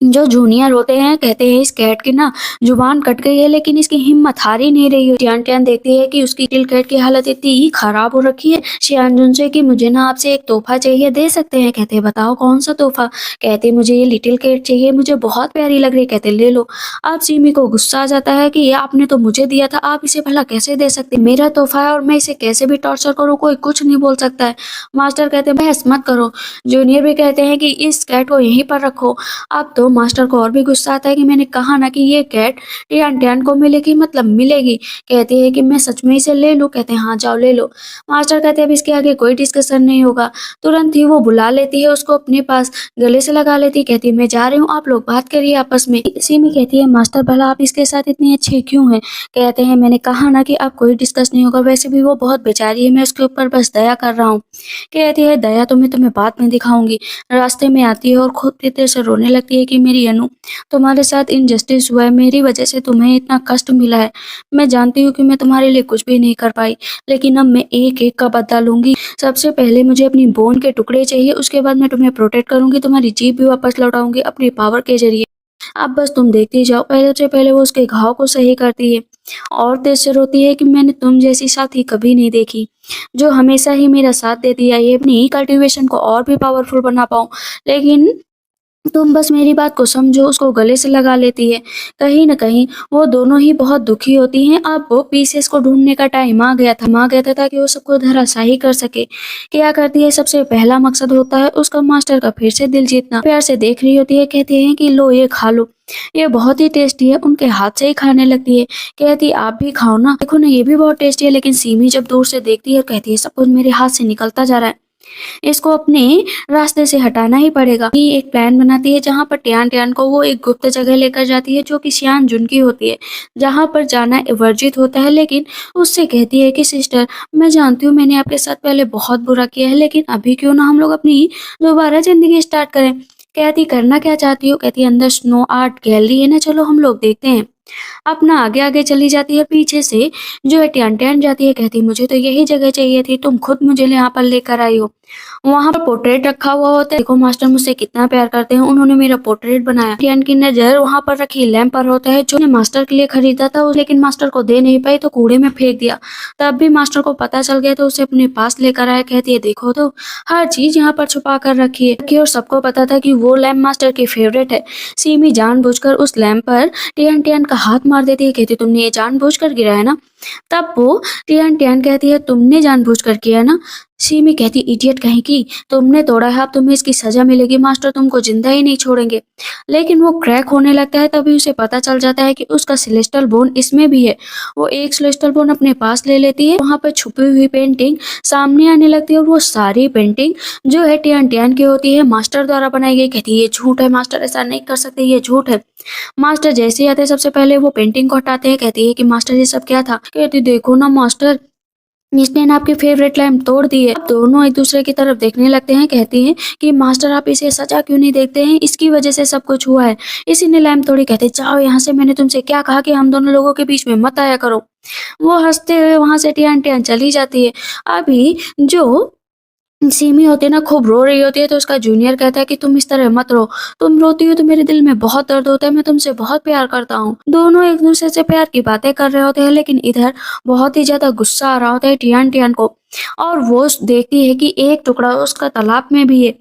Speaker 1: जो जूनियर होते हैं कहते हैं इस कैट की ना जुबान कट गई है, लेकिन इसकी हिम्मत हार ही नहीं रही है। शियान टैन देखती है कि उसकी लिटिल कैट की हालत इतनी ही खराब हो रखी है। शियानजुन से कि मुझे ना आपसे एक तोहफा चाहिए, दे सकते हैं। कहते हैं बताओ कौन सा तोहफा। कहते मुझे ये लिटिल कैट चाहिए, मुझे बहुत प्यारी लग रही है। कहते ले लो। अब सिमी को गुस्सा आ जाता है कि ये आपने तो मुझे दिया था, आप इसे भला कैसे दे सकते, मेरा तोहफा है और मैं इसे कैसे भी टॉर्चर करूँ कोई कुछ नहीं बोल सकता है। मास्टर कहते हैं बहस मत करो। जूनियर भी कहते हैं कि इस कैट को यहीं पर रखो। अब तो मास्टर को और भी गुस्सा आता है कि मैंने कहा ना कि ये कैट टियान टियान को मिलेगी, मतलब मिलेगी। कहती है कि मैं सच में इसे ले लूं। कहते हैं हाँ जाओ ले लो। मास्टर कहते हैं अब इसके आगे कोई डिस्कशन नहीं होगा। तुरंत ही वो बुला लेती है उसको अपने पास, गले से लगा लेती है। कहती है मैं जा रही हूँ, आप लोग बात करिए आपस में। सिमी कहती है मास्टर भला आप इसके साथ इतनी अच्छी क्यों है। कहते हैं मैंने कहा ना कि अब कोई डिस्कस नहीं होगा, वैसे भी वो बहुत बेचारी है, मैं उसके ऊपर बस दया कर रहा हूँ। कहती है दया तो मैं तुम्हें बाद में दिखाऊंगी। रास्ते में आती है और खुद तेरे से रोने लगती है कि मेरी अनु, तुम्हारे साथ इनजस्टिस हुआ है, मेरी वजह से तुम्हें इतना कष्ट मिला है। मैं जानती हूँ कि मैं तुम्हारे लिए कुछ भी नहीं कर पाई, लेकिन अब मैं एक एक का बदला लूंगी। सबसे पहले मुझे अपनी बोन के टुकड़े चाहिए, उसके बाद मैं तुम्हें प्रोटेक्ट करूंगी, तुम्हारी जीभ भी वापस लौटाऊंगी अपनी पावर के जरिए। अब बस तुम देखती जाओ। पहले से पहले वो उसके घाव को सही करती है और तेज से रोती है कि मैंने तुम जैसी साथी कभी नहीं देखी, जो हमेशा ही मेरा साथ देती आई है, अपनी कल्टीवेशन को और भी पावरफुल बना पाऊं। लेकिन तुम बस मेरी बात को समझो। उसको गले से लगा लेती है। कहीं न कहीं वो दोनों ही बहुत दुखी होती हैं। अब वो पीसेस को ढूंढने का टाइम आ गया था ताकि वो सबको धराशायी कर सके। क्या करती है, सबसे पहला मकसद होता है उसका मास्टर का फिर से दिल जीतना। प्यार से देख रही होती है, कहती है कि लो ये खा लो, ये बहुत ही टेस्टी है। उनके हाथ से ही खाने लगती है। कहती आप भी खाओ ना, देखो ना ये भी बहुत टेस्टी है। लेकिन सिमी जब दूर से देखती है कहती है सब कुछ मेरे हाथ से निकलता जा रहा है। इसको अपने रास्ते से हटाना ही पड़ेगा। ये एक प्लान बनाती है जहाँ पर टियान टियान को वो एक गुप्त जगह लेकर जाती है जो कि शियान जुन की होती है, जहाँ पर जाना वर्जित होता है, लेकिन उससे कहती है कि सिस्टर, मैं जानती हूँ मैंने आपके साथ पहले बहुत बुरा किया है, लेकिन अभी क्यों ना हम लोग अपनी दोबारा ज़िंदगी स्टार्ट करें। कहती करना क्या चाहती हो? कहती अंदर स्नो आर्ट गैलरी है ना, चलो हम लोग देखते हैं। अपना आगे-आगे चली जाती है, पीछे से जो है टियान-टियान जाती है, कहती मुझे तो यही जगह चाहिए थी, तुम खुद मुझे यहाँ पर लेकर आई हो। वहाँ पर पोर्ट्रेट रखा हुआ होता है, देखो मास्टर मुझसे कितना प्यार करते हैं, उन्होंने मेरा पोर्ट्रेट बनाया। टियान की नज़र वहाँ पर रखी लैंप पर होता है जो उसने मास्टर के लिए खरीदा था, लेकिन मास्टर को दे नहीं पाई तो कूड़े में फेंक दिया। तब भी मास्टर को पता चल गया तो उसे अपने पास लेकर आया, कहती है देखो तो हर चीज़ यहाँ पर छुपा कर रखी है। और सबको पता था कि वो लैंप मास्टर की फेवरेट है। सिमी जानबूझकर उस लैंप पर टियान टियान का हाथ मार देती है, कहती तुमने ये जानबूझकर गिराया है ना। तब वो टियान टियान कहती है तुमने जानबूझकर किया ना। सिमी कहती इडियट कहीं की, तुमने तोड़ा है, अब तुम्हें इसकी सजा मिलेगी, मास्टर तुमको जिंदा ही नहीं छोड़ेंगे। लेकिन वो क्रैक होने लगता है, तभी उसे पता चल जाता है कि उसका सेलेस्टल बोन इसमें भी है। वो एक सेलेस्टल बोन अपने पास ले लेती है, वहाँ पर छुपी हुई पेंटिंग सामने आने लगती है और वो सारी पेंटिंग जो है टियान टियान की होती है, मास्टर द्वारा बनाई गई। कहती है ये झूठ है मास्टर, ऐसा नहीं कर सकते, ये झूठ है। मास्टर जैसे ही आते हैं सबसे पहले वो पेंटिंग को हटाते हैं, कहती है कि मास्टर ये सब क्या था। कहती देखो ना मास्टर, इसने ना आपकी फेवरेट लैम्प तोड़ दी है। अब दोनों एक दूसरे की तरफ देखने लगते हैं, कहती हैं कि मास्टर आप इसे सजा क्यों नहीं देखते हैं, इसकी वजह से सब कुछ हुआ है, इसी ने लैम्प तोड़ी। कहते जाओ यहाँ से, मैंने तुमसे क्या कहा कि हम दोनों लोगों के बीच में मत आया करो। वो हंसते हुए वहां से टियान टियान चली जाती है। अभी जो सिमी होती है ना, खूब रो रही होती है, तो उसका जूनियर कहता है कि तुम इस तरह मत रो, तुम रोती हो तो मेरे दिल में बहुत दर्द होता है, मैं तुमसे बहुत प्यार करता हूँ। दोनों एक दूसरे से प्यार की बातें कर रहे होते हैं, लेकिन इधर बहुत ही ज्यादा गुस्सा आ रहा होता है टियान टियान को, और वो देखती है कि एक टुकड़ा उसका तालाब में भी है।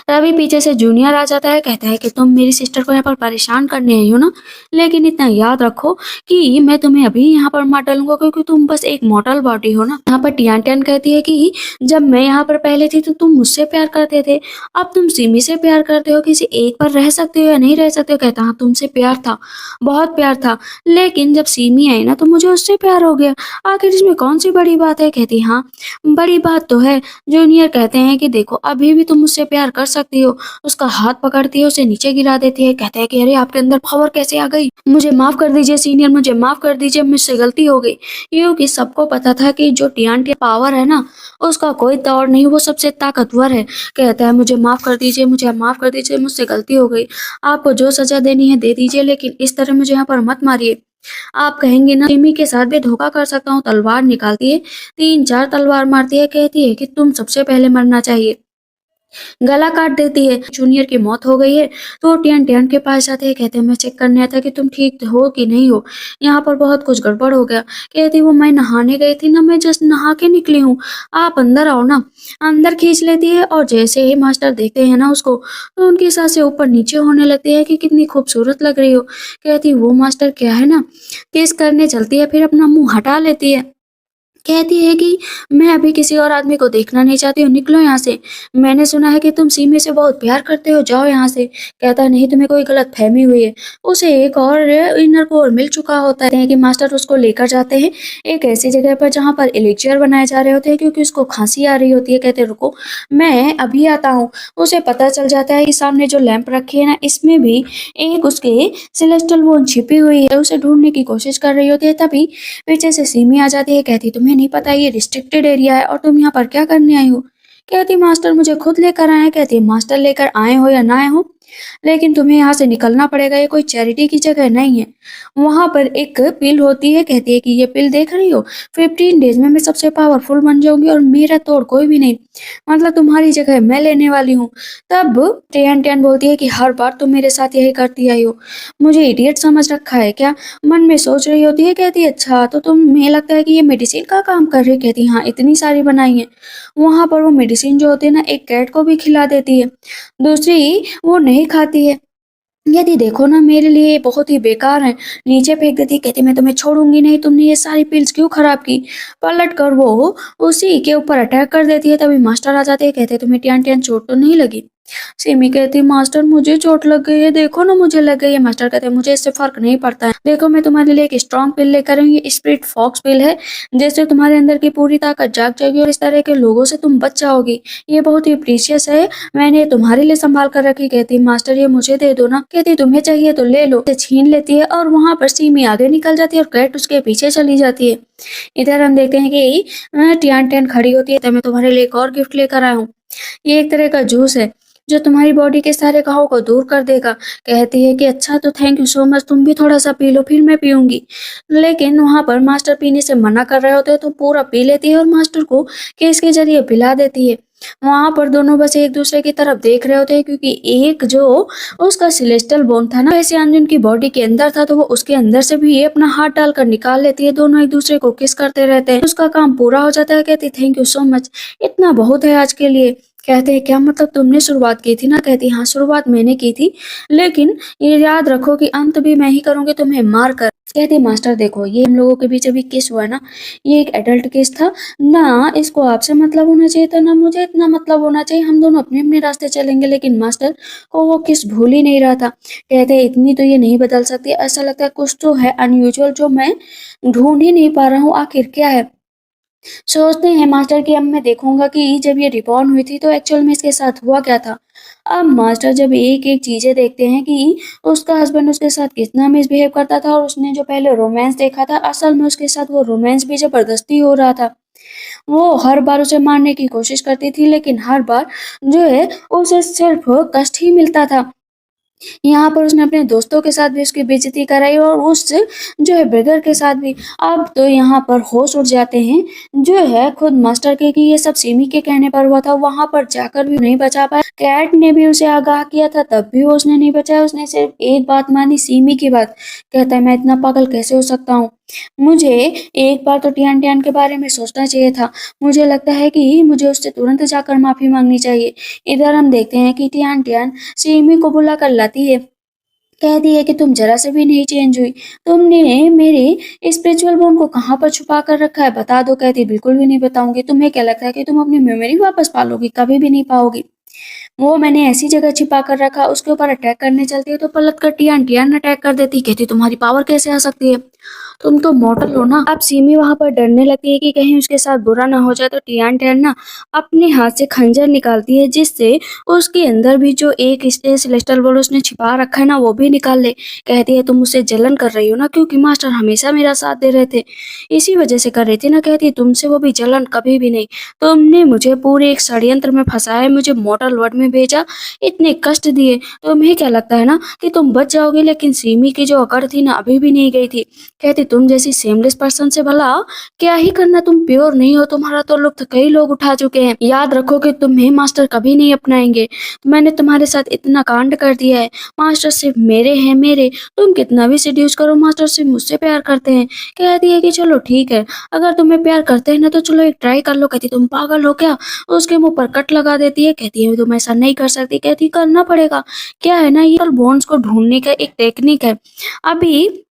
Speaker 1: तभी पीछे से जूनियर आ जाता है, कहता है कि तुम मेरी सिस्टर को यहाँ पर परेशान करने आई हो ना, लेकिन इतना याद रखो कि मैं तुम्हें अभी यहाँ पर मार डालूंगा, क्योंकि तुम बस एक मॉडल बॉडी हो ना। यहाँ पर टियान टियान कहती है कि जब मैं यहाँ पर पहले थी तो तुम मुझसे प्यार करते थे, अब तुम सिमी से प्यार करते हो, किसी एक पर रह सकते हो या नहीं रह सकते हो। कहता हाँ तुमसे प्यार था, बहुत प्यार था, लेकिन जब सिमी आई ना तो मुझे उससे प्यार हो गया, आखिर इसमें कौन सी बड़ी बात है। कहती हाँ बड़ी बात तो है। जूनियर कहते हैं कि देखो अभी भी तुम मुझसे प्यार कर सकती हो। उसका हाथ पकड़ती है, उसे नीचे गिरा देती है, कहते हैं कि अरे आपके अंदर पावर कैसे आ गई, मुझे माफ कर दीजिए सीनियर, मुझे माफ कर दीजिए, मुझसे गलती हो गई। क्योंकि सबको पता था कि जो टियान टियान पावर है ना, उसका कोई तौर नहीं, वो सबसे ताकतवर है। कहता है मुझे माफ कर दीजिए, मुझे माफ कर दीजिए, मुझसे गलती हो गई, आपको जो सजा देनी है दे दीजिए, लेकिन इस तरह मुझे यहाँ पर मत मारिए। आप कहेंगे ना सिमी के साथ भी धोखा कर सकता हूँ। तलवार निकालती है, 3-4 तलवार मारती है, कहती है कि तुम सबसे पहले मरना चाहिए, गला काट देती है। जूनियर की मौत हो गई है तो वो टियान टियान के पास जाते हैं, कहते हैं मैं चेक करने आया था कि तुम ठीक हो कि नहीं हो, यहाँ पर बहुत कुछ गड़बड़ हो गया। कहती वो मैं नहाने गई थी ना, मैं जस्ट नहा के निकली हूँ, आप अंदर आओ ना। अंदर खींच लेती है और जैसे ही मास्टर देखते हैं ना उसको, तो उनकी सांसें ऊपर नीचे होने लगती है कि कितनी खूबसूरत लग रही हो। कहती वो मास्टर क्या है ना, किस करने चलती है, फिर अपना मुंह हटा लेती है, कहती है कि मैं अभी किसी और आदमी को देखना नहीं चाहती हूँ, निकलो यहाँ से। मैंने सुना है कि तुम सीमे से बहुत प्यार करते हो, जाओ यहाँ से। कहता है नहीं, तुम्हें कोई गलत फहमी हुई है, उसे एक और इनर कोर मिल चुका होता है। कि मास्टर उसको लेकर जाते हैं एक ऐसी जगह पर जहाँ पर एलिक्सियर बनाए जा रहे होते हैं, क्योंकि उसको खांसी आ रही होती है। कहते रुको मैं अभी आता हूँ। उसे पता चल जाता है कि सामने जो लैंप रखी है ना, इसमें भी एक उसके सेलेस्टियल बोन छिपी हुई है, उसे ढूंढने की कोशिश कर रही होती है। तभी पीछे से सिमी आ जाती है, कहती तुम्हें नहीं पता ये रिस्ट्रिक्टेड एरिया है और तुम यहाँ पर क्या करने आई हो। कहती मास्टर मुझे खुद लेकर आए हैं। कहती मास्टर लेकर आए हो या ना आए हो, लेकिन तुम्हें यहाँ से निकलना पड़ेगा, ये कोई चैरिटी की जगह नहीं है। वहां पर एक पिल होती है, कहती है कि ये पिल देख रही हो, 15 डेज में मैं सबसे पावरफुल बन जाऊंगी और मेरा तोड़ कोई भी नहीं, मतलब तुम्हारी जगह मैं लेने वाली हूँ। तब टियान टियान बोलती है कि हर बार तुम मेरे साथ यही करती आई हो, मुझे इडियट समझ रखा है क्या। मन में सोच रही होती है, कहती अच्छा तो तुम्हें लगता है कि ये मेडिसिन का काम कर रही। कहती हाँ इतनी सारी बनाई है। वहां पर वो मेडिसिन जो होती है ना, एक कैट को भी खिला देती है, दूसरी वो नहीं खाती है। यदि देखो ना मेरे लिए ये बहुत ही बेकार है, नीचे फेंक देती है। कहती मैं तुम्हें छोड़ूंगी नहीं, तुमने ये सारी पिल्स क्यों खराब की। पलट कर वो उसी के ऊपर अटैक कर देती है। तभी मास्टर आ जाते हैं, कहते तुम्हें टियान टियान चोट तो नहीं लगी। सिमी कहती मास्टर मुझे चोट लग गई है, देखो ना मुझे लग गई है। मास्टर कहते हैं मुझे इससे फर्क नहीं पड़ता है, देखो मैं तुम्हारे लिए एक स्ट्रॉन्ग पिल लेकर आई हूँ, ये स्प्रिट फॉक्स पिल है, जिससे तुम्हारे अंदर की पूरी ताकत जाग जाएगी और इस तरह के लोगों से तुम बच जाओगी। ये बहुत ही प्रीशियस है, मैंने ये तुम्हारे लिए संभाल कर रखी। कहती मास्टर ये मुझे दे दो ना। कहती तुम्हें चाहिए तो ले लो। इसे छीन लेती है और वहां पर सिमी आगे निकल जाती है और कैट उसके पीछे चली जाती है। इधर हम देखते हैं कि टियान टियान खड़ी होती है, तो मैं तुम्हारे लिए एक और गिफ्ट लेकर आया हूँ, ये एक तरह का जूस है जो तुम्हारी बॉडी के सारे घावों को दूर कर देगा। कहती है कि अच्छा तो थैंक यू सो मच, तुम भी थोड़ा सा पी लो फिर मैं पीऊंगी। लेकिन वहां पर मास्टर पीने से मना कर रहे होते हैं तो पूरा पी लेती है और मास्टर को केस के जरिए पिला देती है। वहां पर दोनों बस एक दूसरे की तरफ देख रहे होते हैं, क्योंकि एक जो उसका सिलेस्टल बोन था ना वैसे अंजुन की बॉडी के अंदर था, तो वो उसके अंदर से भी ये अपना हाथ डालकर निकाल लेती है। दोनों एक दूसरे को किस करते रहते हैं, उसका काम पूरा हो जाता है। कहती थैंक यू सो मच, इतना बहुत है आज के लिए। कहते हैं क्या मतलब तुमने शुरुआत की थी ना। कहती हाँ शुरुआत मैंने की थी, लेकिन ये याद रखो कि अंत भी मैं ही करूंगी तुम्हें मार कर। कहती मास्टर देखो ये हम लोगों के बीच अभी किस हुआ ना, ये एक एडल्ट केस था ना, इसको आपसे मतलब होना चाहिए था ना मुझे इतना मतलब होना चाहिए, हम दोनों अपने अपने रास्ते चलेंगे। लेकिन मास्टर को वो किस भूल ही नहीं रहा था। कहते इतनी तो ये नहीं बदल सकती, ऐसा लगता है कुछ तो है अनयूजुअल जो मैं ढूंढ ही नहीं पा रहा हूँ, आखिर क्या है। सोचते हैं मास्टर कि अब मैं देखूंगा कि जब ये रिबॉर्न हुई थी तो एक्चुअल में इसके साथ हुआ क्या था। अब मास्टर जब एक एक चीजें देखते हैं कि उसका हस्बैंड उसके साथ कितना मिसबिहेव करता था और उसने जो पहले रोमांस देखा था असल में उसके साथ वो रोमांस भी जबरदस्ती हो रहा था। वो हर बार उसे मारने की कोशिश करती थी, लेकिन हर बार जो है उसे सिर्फ कष्ट ही मिलता था। यहाँ पर उसने अपने दोस्तों के साथ भी उसकी बेइज्जती कराई और उस जो है ब्रदर के साथ भी। अब तो यहाँ पर होश उड़ जाते हैं जो है खुद मास्टर के कि ये सब सिमी के कहने पर हुआ था। वहां पर जाकर भी नहीं बचा पाया, कैट ने भी उसे आगाह किया था तब भी वो उसने नहीं बचाया। उसने सिर्फ एक बात मानी, सिमी की बात। कहता है मैं इतना पागल कैसे हो सकता हूँ, मुझे एक बार तो टियान टियान के बारे में सोचना चाहिए था। मुझे लगता है कि मुझे उससे तुरंत जाकर माफी मांगनी चाहिए। इधर हम देखते हैं कि टियान टियान सिमी को बुला कर लाती है, कहती है कि तुम जरा से भी नहीं चेंज हुई, तुमने मेरे स्पिरिचुअल बोन को कहाँ पर छुपा कर रखा है बता दो। कहती बिल्कुल भी नहीं बताऊंगी, तुम्हें क्या लगता है कि तुम अपनी मेमोरी वापस पालोगी, कभी भी नहीं पाओगी। वो मैंने ऐसी जगह छिपा कर रखा, उसके ऊपर अटैक करने चलती है तो पलट कर टियान टियान अटैक कर देती। कहती तुम्हारी पावर कैसे आ सकती है, तुम तो मॉडल हो ना। अब सिमी वहां पर डरने लगती है कि कहीं उसके साथ बुरा ना हो जाए, तो टियान टियान ना अपने हाथ से खंजर निकालती है, जिससे उसके अंदर भी जो एक सेलेस्टियल बॉल उसने छिपा रखा है ना वो भी निकाल ले। कहती है तुम मुझसे जलन कर रही हो ना, क्योंकि मास्टर हमेशा मेरा साथ दे रहे थे, इसी वजह से कर रही थी ना। कहती तुमसे वो भी जलन कभी भी नहीं, तुमने मुझे पूरे एक षड्यंत्र में फंसाया, मुझे मॉडल वर्ल्ड में भेजा, इतने कष्ट दिए, तुम्हें क्या लगता है ना कि तुम बच जाओगे। लेकिन सिमी की जो अकड़ थी ना अभी भी नहीं गई थी। कहती तुम जैसी सेमलेस पर्सन से भला क्या ही करना, तुम प्योर नहीं हो, तुम्हारा तो लुत्फ कई लोग उठा चुके हैं। याद रखो कि तुम्हें मास्टर कभी नहीं अपनाएंगे, मैंने तुम्हारे साथ इतना कांड कर दिया है, मास्टर सिर्फ मेरे हैं मेरे, तुम कितना भी सिड्यूस करो मास्टर सिर्फ मुझसे प्यार करते हैं। कहती है कि चलो ठीक है, अगर तुम्हें प्यार करते हैं ना तो चलो एक ट्राई कर लो। कहती तुम पागल हो क्या, उसके मुंह पर कट लगा देती है। कहती है तुम ऐसा नहीं कर सकती। कहती करना पड़ेगा, क्या है ना ये बॉन्ड्स को ढूंढने का एक टेक्निक है, अभी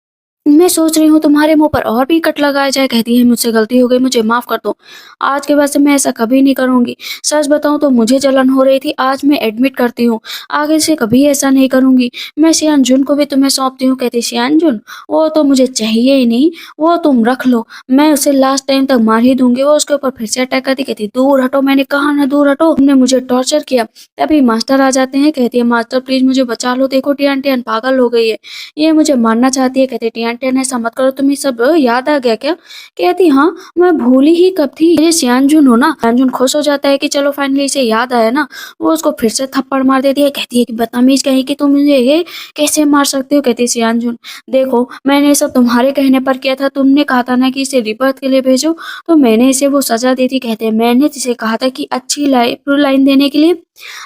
Speaker 1: मैं सोच रही हूँ तुम्हारे मुंह पर और भी कट लगाया जाए। कहती है मुझसे गलती हो गई, मुझे माफ कर दो, आज के बाद से मैं ऐसा कभी नहीं करूंगी। सच बताऊं तो मुझे जलन हो रही थी, आज मैं एडमिट करती हूँ, आगे से कभी ऐसा नहीं करूंगी। मैं सियान जुन को भी तुम्हें सौंपती हूँ। कहती सियान जुन वो तो मुझे चाहिए ही नहीं, वो तुम रख लो, मैं उसे लास्ट टाइम तक मार ही दूंगी। वो उसके ऊपर फिर से अटैक करती। कहती दूर हटो, मैंने कहा ना दूर हटो, तुमने मुझे टॉर्चर किया। तभी मास्टर आ जाते हैं। कहती है मास्टर प्लीज मुझे बचा लो, देखो टियान टियान पागल हो गई है, ये मुझे मारना चाहती है। कहते टियान टियान ऐसा मत करो, तुम्हें सब याद आ गया क्या। कहती हाँ मैं भूली ही कब थी, ये सियानजुन हो ना। सियानजुन खुश हो जाता है कि चलो फाइनली इसे याद आया ना, वो उसको फिर से थप्पड़ मार देती है। कहती है कि बदतमीज कहीं कि तुम मुझे ये कैसे मार सकते हो। कहती है सियानजुन देखो मैंने ये सब तुम्हारे कहने पर किया था, तुमने कहा था ना कि इसे रिबर्थ के लिए भेजो, तो मैंने इसे वो सजा दी थी। कहते हैं मैंने इसे कहा था कि अच्छी लाइन देने के लिए,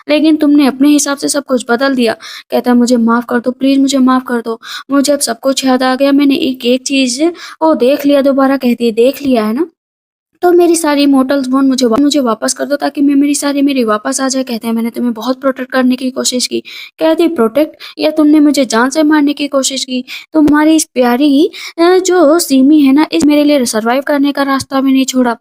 Speaker 1: लेकिन तुमने अपने हिसाब से सब कुछ बदल दिया। कहता है मुझे माफ कर दो प्लीज, मुझे माफ कर दो, मुझे अब सब कुछ याद आ गया, मैंने एक एक चीज को देख लिया दोबारा। कहती है देख लिया है ना, तो मेरी सारी इमोर्टल्स बोन मुझे वापस कर दो, ताकि मैं मेरी सारी मेरी वापस आ जाए। कहते हैं मैंने तुम्हें बहुत प्रोटेक्ट करने की कोशिश की। कहती प्रोटेक्ट, या तुमने मुझे जान से मारने की कोशिश की। तुम्हारी इस प्यारी जो सीमी है ना, इस मेरे लिए सर्वाइव करने का रास्ता भी नहीं छोड़ा।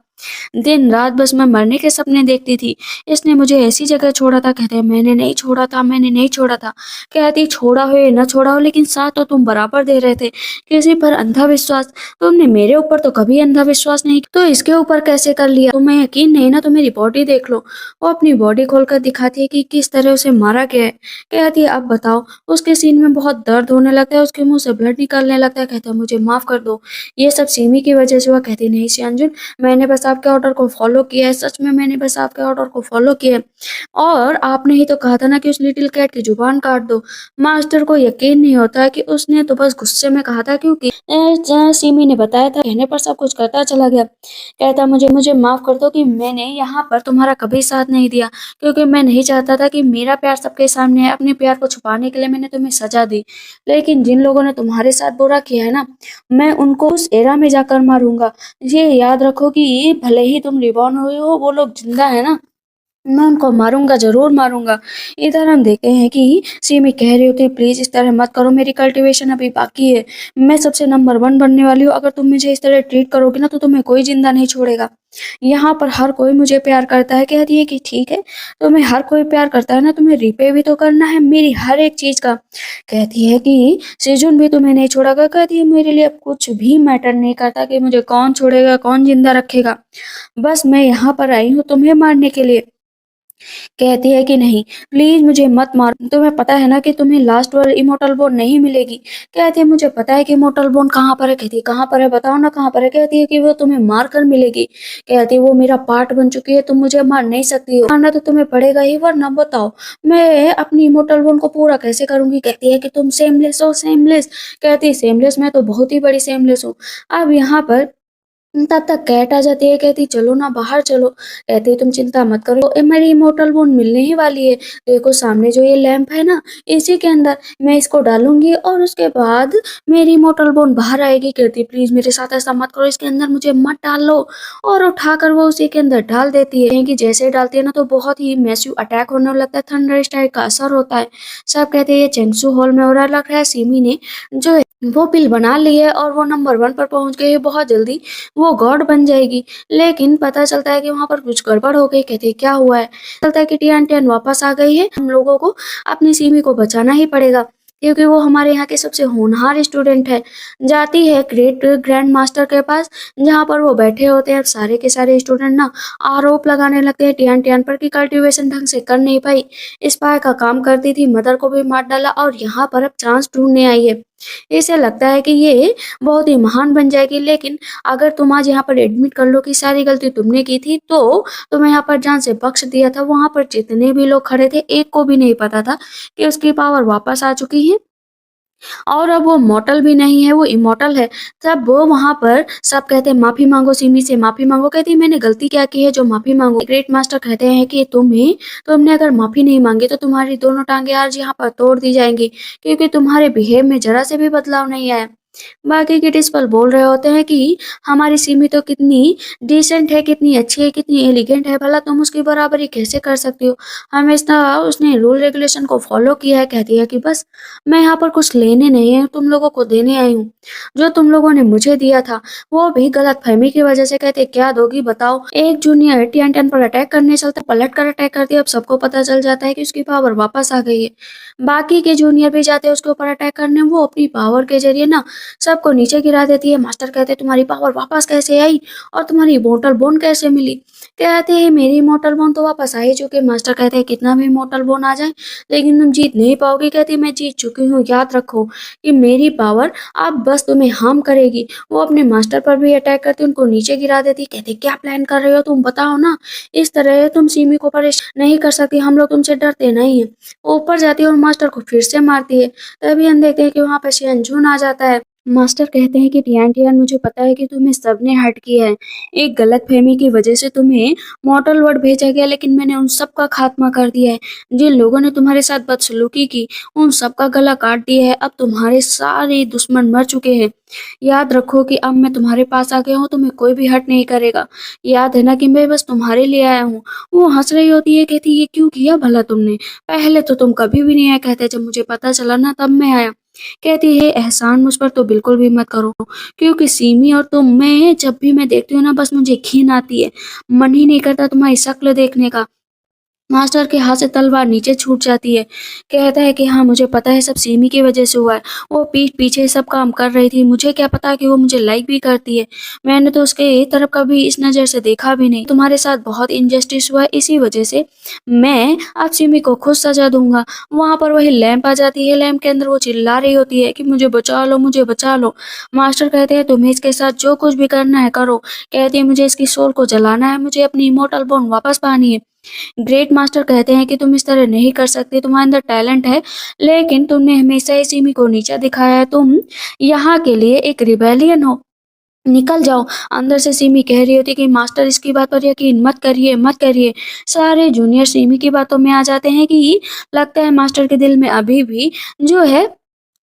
Speaker 1: दिन रात बस मैं मरने के सपने देखती थी। इसने मुझे ऐसी जगह छोड़ा था। कहते हैं मैंने नहीं छोड़ा था, मैंने नहीं छोड़ा था। कहती छोड़ा हो या न छोड़ा हो, लेकिन साथ तो तुम बराबर दे रहे थे। किसी पर अंधा विश्वास, तुमने मेरे ऊपर तो कभी अंधा विश्वास नहीं, तो इसके ऊपर कैसे कर लिया? तुम्हें यकीन नहीं ना तो मेरी बॉडी देख लो। वो अपनी बॉडी खोलकर दिखाती है कि किस तरह उसे मारा गया है। कहती है अब बताओ। उसके सीन में बहुत दर्द होने लगता है, उसके मुंह से ब्लड निकलने लगता है। कहता है मुझे माफ कर दो, ये सब सिमी की वजह से हुआ। कहती नहीं शियांजुन, मैंने बस आपके ऑर्डर को फॉलो किया है। सच में मैंने बस आपके ऑर्डर को फॉलो किया है। और आपने ही तो कहा था ना कि उस लिटिल कैट की जुबान काट दो। मास्टर को यकीन नहीं होता कि उसने तो बस गुस्से में कहा था, क्योंकि सिमी ने बताया था। कहने पर सब कुछ करता चला गया। कहता मुझे मुझे माफ कर दो कि मैंने यहाँ पर तुम्हारा कभी साथ नहीं दिया, क्योंकि मैं नहीं चाहता था कि मेरा प्यार सबके सामने है। अपने प्यार को छुपाने के लिए मैंने तुम्हें सजा दी। लेकिन जिन लोगों ने तुम्हारे साथ बुरा किया है ना, मैं उनको उस एरा में जाकर मारूंगा। ये याद रखो कि भले ही तुम रिबॉर्न हुए हो, वो लोग जिंदा है ना, मैं उनको मारूंगा, जरूर मारूंगा। इधर हम देखते हैं कि सिमी कह रही होती है प्लीज इस तरह मत करो, मेरी कल्टीवेशन अभी बाकी है। मैं सबसे नंबर 1 बनने वाली हूँ। अगर तुम मुझे इस तरह ट्रीट करोगी ना तो तुम्हें कोई जिंदा नहीं छोड़ेगा। यहाँ पर हर कोई मुझे प्यार करता है। कहती है कि ठीक है, तुम्हें हर कोई प्यार करता है ना, तुम्हें रिपे भी तो करना है मेरी हर एक चीज का। कहती है कि सेजुन भी तुम्हें नहीं छोड़ेगा। कहती है मेरे लिए अब कुछ भी मैटर नहीं करता कि मुझे कौन छोड़ेगा, कौन जिंदा रखेगा। बस मैं यहाँ पर आई हूँ तुम्हें मारने के लिए। कहती है कि नहीं, प्लीज मुझे मत मारो। तुम्हें पता है ना कि तुम्हें लास्ट वर्ड इमोर्टल बोन नहीं मिलेगी। कहती है मुझे पता है कि इमोर्टल बोन कहाँ पर है। कहती है कहाँ पर है, बताओ ना कहाँ पर है। कहती है कि वो तुम्हें मार कर मिलेगी। कहती है वो मेरा पार्ट बन चुकी है, तुम मुझे मार नहीं सकती हो। मारना तो तुम्हें पड़ेगा ही, वरना बताओ मैं अपनी इमोर्टल बोन को पूरा कैसे करूंगी। कहती है कि तुम सेमलेस हो, सेमलेस। कहती है सेमलेस, मैं तो बहुत ही बड़ी सेमलेस हूँ। अब यहाँ पर तब तक कैट आ जाती है। कहती चलो ना बाहर चलो। कहती है तुम चिंता मत करो, मेरी इमोर्टल बोन मिलने ही वाली है। देखो सामने जो ये लैंप है ना, इसी के अंदर मैं इसको डालूंगी और उसके बाद मेरी इमोर्टल बोन बाहर आएगी। कहती प्लीज मेरे साथ ऐसा मत करो, इसके अंदर मुझे मत डालो। और उठाकर वो उसी के अंदर डाल देती है। कि जैसे डालती है ना तो बहुत ही मैसिव अटैक होने लगता है, थंडर स्ट्राइक का असर होता है। सब कहते हैं ये चेंगसू हॉल में हो रहा है। लग रहा है सिमी ने जो है वो पिल बना ली है और वो नंबर 1 पर पहुंच गई है। बहुत जल्दी वो गॉड बन जाएगी। लेकिन पता चलता है कि वहां पर कुछ गड़बड़ हो गई। कहते हैं क्या हुआ है। चलता है कि टियान टियान वापस आ गई है। हम लोगों को अपनी सिमी को बचाना ही पड़ेगा, क्योंकि वो हमारे यहाँ के सबसे होनहार स्टूडेंट है। जाती है ग्रेट ग्रैंड मास्टर के पास, जहाँ पर वो बैठे होते हैं। अब सारे के सारे स्टूडेंट ना आरोप लगाने लगते हैं टियान टियान पर कि कल्टीवेशन ढंग से कर नहीं पाई, स्पाई का काम करती थी, मदर को भी मार डाला और यहाँ पर अब चांस ढूंढने आई है। इसे लगता है कि ये बहुत ही महान बन जाएगी। लेकिन अगर तुम आज यहाँ पर एडमिट कर लो कि सारी गलती तुमने की थी, तो तुम्हें यहाँ पर जान से बख्श दिया था। वहां पर जितने भी लोग खड़े थे, एक को भी नहीं पता था कि उसकी पावर वापस आ चुकी है और अब वो मॉर्टल भी नहीं है, वो इमॉर्टल है। तब वो वहां पर सब कहते हैं माफी मांगो, सिमी से माफी मांगो। कहती है मैंने गलती क्या की है जो माफी मांगो। ग्रेट मास्टर कहते हैं कि तुमने अगर माफी नहीं मांगी तो तुम्हारी दोनों टांगे आज यहाँ पर तोड़ दी जाएंगी, क्योंकि तुम्हारे बिहेव में जरा से भी बदलाव नहीं आया। बाकी के प्रिंसिपल बोल रहे होते हैं कि हमारी सिमी तो कितनी डिसेंट है, कितनी अच्छी है, कितनी एलिगेंट है, भला तुम उसकी बराबरी कैसे कर सकती हो। हमेशा उसने रूल रेगुलेशन को फॉलो किया है। कहती है कि बस मैं यहाँ पर कुछ लेने नहीं है, तुम लोगों को देने आई हूँ। जो तुम लोगों ने मुझे दिया था वो भी गलत फहमी की वजह से। कहते क्या दोगी बताओ। एक जूनियर टियान टियान पर अटैक करने चलता, पलट कर अटैक करती है। अब सबको पता चल जाता है कि उसकी पावर वापस आ गई है। बाकी के जूनियर भी जाते हैं उसके ऊपर अटैक करने। वो अपनी पावर के जरिए ना सबको नीचे गिरा देती है। मास्टर कहते हैं तुम्हारी पावर वापस कैसे आई और तुम्हारी इमोर्टल बोन कैसे मिली। कहते हैं मेरी इमोर्टल बोन तो वापस आ ही चुकी है। मास्टर कहते हैं कितना भी इमोर्टल बोन आ जाए लेकिन तुम जीत नहीं पाओगी। कहती मैं जीत चुकी हूँ, याद रखो कि मेरी पावर अब बस तुम्हें हार्म करेगी। वो अपने मास्टर पर भी अटैक करती, उनको नीचे गिरा देती। कहते क्या प्लान कर रहे हो तुम, बताओ ना। इस तरह तुम सिमी को परेशान नहीं कर सकती, हम लोग तुमसे डरते नहीं है। ऊपर जाती है और मास्टर को फिर से मारती है। तभी हम देखते हैं कि वहां पर शिनचून आ जाता है। मास्टर कहते हैं कि टियान टियान मुझे पता है कि तुम्हें सबने हर्ट किया है, एक गलतफहमी की वजह से तुम्हें मॉर्टल वर्ल्ड भेजा गया, लेकिन मैंने उन सब का खात्मा कर दिया है। जिन लोगों ने तुम्हारे साथ बदसलूकी की उन सब का गला काट दिया है। अब तुम्हारे सारे दुश्मन मर चुके हैं। याद रखो कि अब मैं तुम्हारे पास आ गया हूँ, तुम्हें कोई भी हर्ट नहीं करेगा। याद है ना कि मैं बस तुम्हारे लिए आया हूँ। वो हंस रही होती है। कहती ये क्यों किया भला तुमने, पहले तो तुम कभी भी नहीं आया। कहते जब मुझे पता चला ना तब मैं आया। कहती है एहसान मुझ पर तो बिल्कुल भी मत करो, क्योंकि सिमी और तुम मैं जब भी मैं देखती हूँ ना बस मुझे घिन आती है, मन ही नहीं करता तुम्हारी शक्ल देखने का। मास्टर के हाथ से तलवार नीचे छूट जाती है। कहता है कि हाँ मुझे पता है सब सिमी की वजह से हुआ है। वो पीठ पीछे सब काम कर रही थी, मुझे क्या पता कि वो मुझे लाइक भी करती है। मैंने तो उसके तरफ कभी इस नज़र से देखा भी नहीं। तुम्हारे साथ बहुत इनजस्टिस हुआ है, इसी वजह से मैं अब सिमी को खुद सजा दूंगा। वहाँ पर वही लैंप आ जाती है, लैंप के अंदर वो चिल्ला रही होती है कि मुझे बचा लो, मुझे बचा लो। मास्टर कहते हैं तुम्हें इसके साथ जो कुछ भी करना है करो। कहती है मुझे इसकी सोल को जलाना है, मुझे अपनी इमोर्टल बॉन्ड वापस पानी है। ग्रेट मास्टर कहते हैं कि तुम इस तरह नहीं कर सकते, तुम्हारे अंदर टैलेंट है, लेकिन तुमने हमेशा ही सिमी को नीचा दिखाया है, तुम यहाँ के लिए एक रिबेलियन हो, निकल जाओ। अंदर से सिमी कह रही होती कि मास्टर इसकी बात पर यकीन मत करिए, मत करिए। सारे जूनियर सिमी की बातों में आ जाते हैं कि लगता है मास्टर के दिल में अभी भी जो है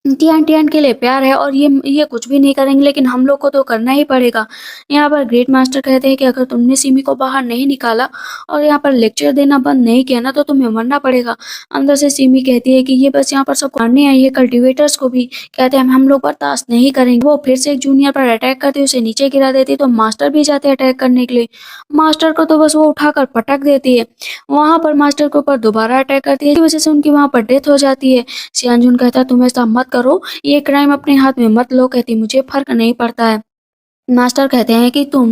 Speaker 1: टियान टियान के लिए प्यार है और ये कुछ भी नहीं करेंगे, लेकिन हम लोग को तो करना ही पड़ेगा। यहाँ पर ग्रेट मास्टर कहते हैं कि अगर तुमने सिमी को बाहर नहीं निकाला और यहाँ पर लेक्चर देना बंद नहीं किया ना तो तुम्हें मरना पड़ेगा। अंदर से सिमी कहती है कि ये बस यहाँ पर सबको मारने आई है, कल्टिवेटर्स को भी। कहते हैं हम लोग बर्दाश्त नहीं करेंगे। वो फिर से एक जूनियर पर अटैक करती है, उसे नीचे गिरा देती है, तो मास्टर भी जाते हैं अटैक करने के लिए। मास्टर को तो बस वो उठाकर पटक देती है। वहां पर मास्टर के ऊपर दोबारा अटैक करती है, इस वजह से उनकी वहां पर डेथ हो जाती है। सियानजून कहता है तुम ऐसा मत करो, ये क्राइम अपने हाथ में मत लो। कहती मुझे फर्क नहीं पड़ता है। मास्टर कहते हैं कि तुम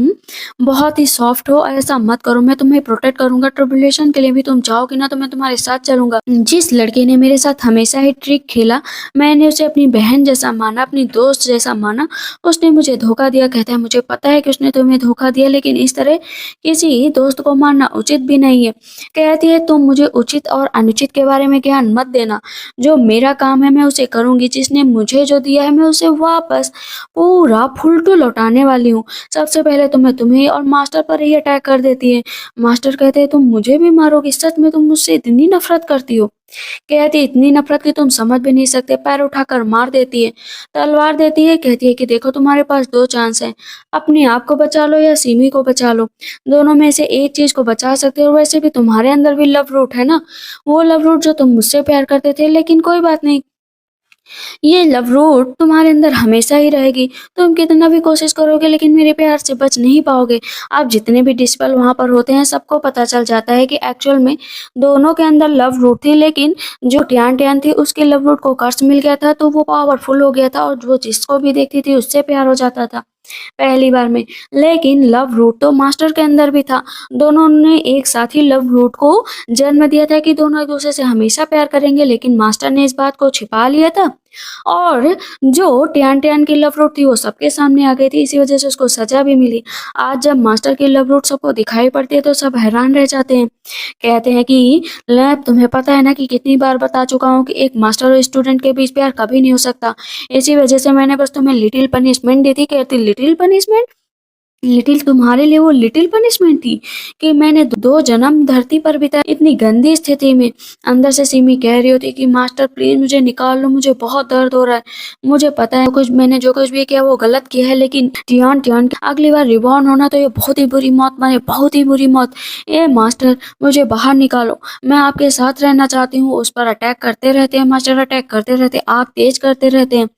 Speaker 1: बहुत ही सॉफ्ट हो, ऐसा मत करो, मैं तुम्हें प्रोटेक्ट करूंगा, ट्रिबुलेशन के लिए भी तुम चाहोगी ना तो मैं तुम्हारे साथ चलूंगा। जिस लड़के ने मेरे साथ हमेशा ही ट्रिक खेला, मैंने उसे अपनी बहन जैसा माना, अपनी दोस्त जैसा माना, उसने मुझे धोखा दिया। कहता है मुझे पता है कि उसने तुम्हें धोखा दिया, लेकिन इस तरह किसी दोस्त को मारना उचित भी नहीं है। कहती है तुम मुझे उचित और अनुचित के बारे में ज्ञान मत देना, जो मेरा काम है मैं उसे करूंगी, जिसने मुझे जो दिया है मैं उसे वापस पूरा फुल टू लौटाने वाली हूँ। सबसे पहले तो मैं तुम्हें और मास्टर पर ही अटैक कर देती है। मास्टर कहते हैं तुम मुझे भी मारोगे, सच में तुम मुझसे इतनी नफरत करती हो। कहती है इतनी नफरत कि तुम समझ भी नहीं सकते। पैर उठाकर मार देती है, तलवार देती है। कहती है कि देखो तुम्हारे पास दो चांस हैं, अपने आप को बचा लो या सिमी को बचा लो, दोनों में से एक चीज को बचा सकते हो। वैसे भी तुम्हारे अंदर भी लव रूट है ना, वो लव रूट जो तुम मुझसे प्यार करते थे, लेकिन कोई बात नहीं, ये लव रूट तुम्हारे अंदर हमेशा ही रहेगी। तुम कितना भी कोशिश करोगे लेकिन मेरे प्यार से बच नहीं पाओगे। अब जितने भी डिस्पल वहां पर होते हैं सबको पता चल जाता है कि एक्चुअल में दोनों के अंदर लव रूट थी, लेकिन जो ट्यान ट्यान थी उसके लव रूट को कर्स मिल गया था, तो वो पावरफुल हो गया था और वो जिसको भी देखती थी उससे प्यार हो जाता था पहली बार में। लेकिन लव रूट तो मास्टर के अंदर भी था। दोनों ने एक साथ ही लव रूट को जन्म दिया था कि दोनों एक दूसरे से हमेशा प्यार करेंगे, लेकिन मास्टर ने इस बात को छिपा लिया था और जो ट्यान ट्यान की लव रूट थी वो सबके सामने आ गई थी, इसी वजह से उसको सजा भी मिली। आज जब मास्टर की लव रूट सबको दिखाई पड़ती है तो सब हैरान रह जाते हैं। कहते हैं कि लैब तुम्हें पता है ना कि कितनी बार बता चुका हूँ कि एक मास्टर और स्टूडेंट के बीच प्यार कभी नहीं हो सकता, इसी वजह से मैंने बस तुम्हें लिटिल पनिशमेंट दी थी। कहती लिटिल पनिशमेंट? लिटिल तुम्हारे लिए वो लिटिल पनिशमेंट थी कि मैंने दो जन्म धरती पर बिताए इतनी गंदी स्थिति में। अंदर से सिमी कह रही होती कि मास्टर प्लीज मुझे निकाल लो, मुझे बहुत दर्द हो रहा है, मुझे पता है कुछ मैंने जो कुछ भी किया वो गलत किया है, लेकिन टियान टियान अगली बार रिबॉर्न होना तो ये बहुत ही बुरी मौत मरे, बहुत ही बुरी मौत। ए मास्टर मुझे बाहर निकालो, मैं आपके साथ रहना चाहती हूँ। उस पर अटैक करते रहते हैं मास्टर, अटैक करते रहते, आग तेज करते रहते हैं।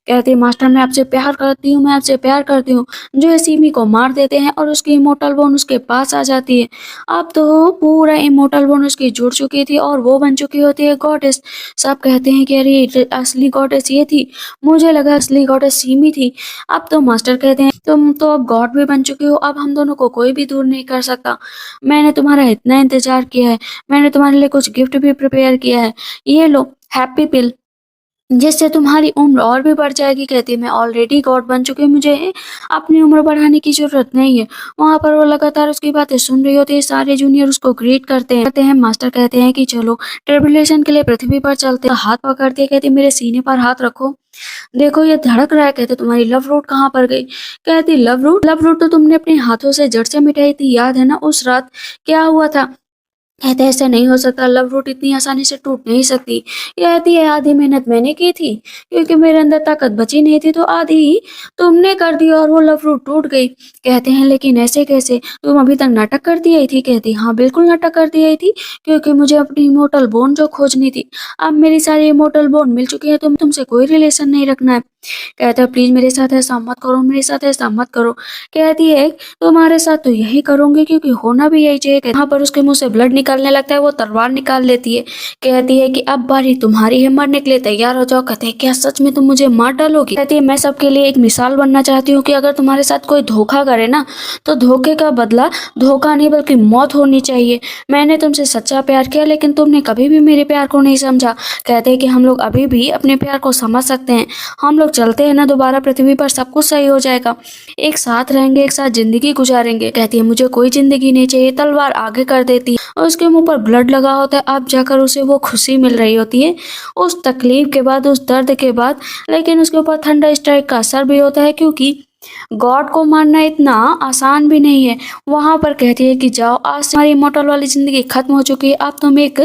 Speaker 1: कहती है मास्टर मैं आपसे प्यार करती हूँ, मैं आपसे प्यार करती हूँ। जो है सिमी को मार देते हैं और उसकी इमोर्टल बोन उसके पास आ जाती है। अब तो पूरा इमोर्टल बोन उसकी जुड़ चुकी थी और वो बन चुकी होती है गॉडेस। सब कहते हैं कि अरे असली गॉडेस ये थी, मुझे लगा असली गॉडेस सिमी थी। अब तो मास्टर कहते हैं तुम तो अब गॉड भी बन चुकी हो, अब हम दोनों को कोई भी दूर नहीं कर सकता। मैंने तुम्हारा इतना इंतजार किया है, मैंने तुम्हारे लिए कुछ गिफ्ट भी प्रिपेयर किया है, ये लो हैप्पी पिल, जिससे तुम्हारी उम्र और भी बढ़ जाएगी। कहती है मैं ऑलरेडी गॉड बन चुकी हूँ, मुझे अपनी उम्र बढ़ाने की जरूरत नहीं है। वहाँ पर वो लगातार उसकी बातें सुन रही होती है, सारे जूनियर उसको ग्रीट करते हैं। मास्टर कहते हैं कि चलो ट्रिबुलेशन के लिए पृथ्वी पर चलते हैं। हाथ पकड़ती है, कहती है मेरे सीने पर हाथ रखो, देखो ये धड़क रहा है। कहते तुम्हारी लव रूट कहाँ पर गई? कहती लव रूट तो तुमने अपने हाथों से जड़ से मिटाई थी, याद है ना उस रात क्या हुआ था? कहते हैं ऐसा नहीं हो सकता, लव रूट इतनी आसानी से टूट नहीं सकती। कहती है आधी मेहनत मैंने की थी क्योंकि मेरे अंदर ताकत बची नहीं थी, तो आधी तुमने कर दी और वो लव रूट टूट गई। कहते हैं लेकिन ऐसे कैसे, तुम अभी तक नाटक करती आई थी। कहती हाँ बिल्कुल नाटक करती आई थी, क्योंकि मुझे अपनी इमोर्टल बोन जो खोजनी थी। अब मेरी सारी इमोर्टल बोन मिल चुकी है, तुमसे कोई रिलेशन नहीं रखना है। कहता है प्लीज मेरे साथ ऐसा मत करो, मेरे साथ ऐसा मत करो। कहती है तुम्हारे साथ तो यही करूंगी, क्योंकि होना भी यही चाहिए। यहाँ पर उसके मुंह से ब्लड निकलने लगता है, वो तलवार निकाल लेती है। कहती है कि अब बारी तुम्हारी है, मरने के लिए तैयार हो जाओ। कहते हैं क्या सच में तुम मुझे मार डालोगी। कहती है मैं सबके लिए एक मिसाल बनना चाहती हूँ कि अगर तुम्हारे साथ कोई धोखा करे ना, तो धोखे का बदला धोखा नहीं बल्कि मौत होनी चाहिए। मैंने तुमसे सच्चा प्यार किया, लेकिन तुमने कभी भी मेरे प्यार को नहीं समझा। कहते हैं कि हम लोग अभी भी अपने प्यार को समझ सकते हैं, हम लोग चलते हैं ना दोबारा पृथ्वी पर, सब कुछ सही हो जाएगा, एक साथ रहेंगे, एक साथ जिंदगी गुजारेंगे। कहती है मुझे कोई जिंदगी नहीं चाहिए। तलवार आगे कर देती है और उसके मुंह पर ब्लड लगा होता है। अब जाकर उसे वो खुशी मिल रही होती है, उस तकलीफ के बाद, उस दर्द के बाद। लेकिन उसके ऊपर थंडर स्ट्राइक का असर भी होता है, क्योंकि गॉड को मारना इतना आसान भी नहीं है। वहां पर कहती है कि जाओ, आज से हमारी मॉर्टल वाली जिंदगी खत्म हो चुकी है, अब तुम एक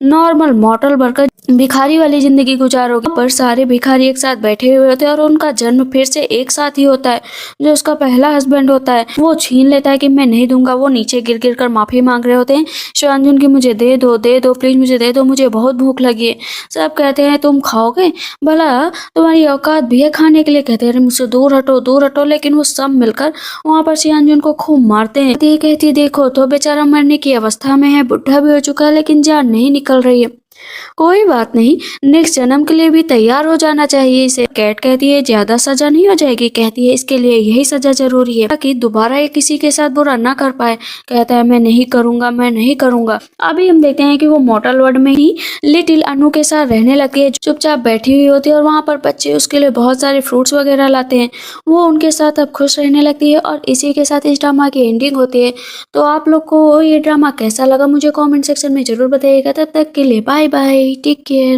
Speaker 1: नॉर्मल मॉर्टल बनकर भिखारी वाली जिंदगी गुजारोगे। पर सारे भिखारी एक साथ बैठे हुए होते हैं और उनका जन्म फिर से एक साथ ही होता है। जो उसका पहला हस्बैंड होता है वो छीन लेता है कि मैं नहीं दूंगा। वो नीचे गिर गिर कर माफी मांग रहे होते हैं, शिवांजुन की मुझे दे दो, दे दो प्लीज, मुझे दे दो, मुझे बहुत भूख लगी है। सब कहते हैं तुम खाओगे, भला तुम्हारी औकात भी है खाने के लिए। कहते हैं मुझसे दूर हटो, दूर हटो। लेकिन वो सब मिलकर वहां पर शिवांजुन को खूब मारते हैं। कहती देखो तो बेचारा मरने की अवस्था में है, बुढ़ा भी हो चुका है, लेकिन जान नहीं निकल रही है। कोई बात नहीं, नेक्स्ट जन्म के लिए भी तैयार हो जाना चाहिए इसे। कैट कहती है ज्यादा सजा नहीं हो जाएगी। कहती है इसके लिए यही सजा जरूरी है, ताकि दोबारा ये किसी के साथ बुरा ना कर पाए। कहता है मैं नहीं करूंगा, मैं नहीं करूंगा। अभी हम देखते हैं कि वो मॉर्टल वर्ल्ड में ही लिटिल अनु के साथ रहने लगी है, चुपचाप बैठी हुई होती है और वहाँ पर बच्चे उसके लिए बहुत सारे फ्रूट्स वगैरह लाते हैं। वो उनके साथ अब खुश रहने लगती है और इसी के साथ इस ड्रामा की एंडिंग होती है। तो आप लोग को ये ड्रामा कैसा लगा मुझे कमेंट सेक्शन में जरूर बताइएगा। तब तक के लिए बाय बाय, टेक केयर।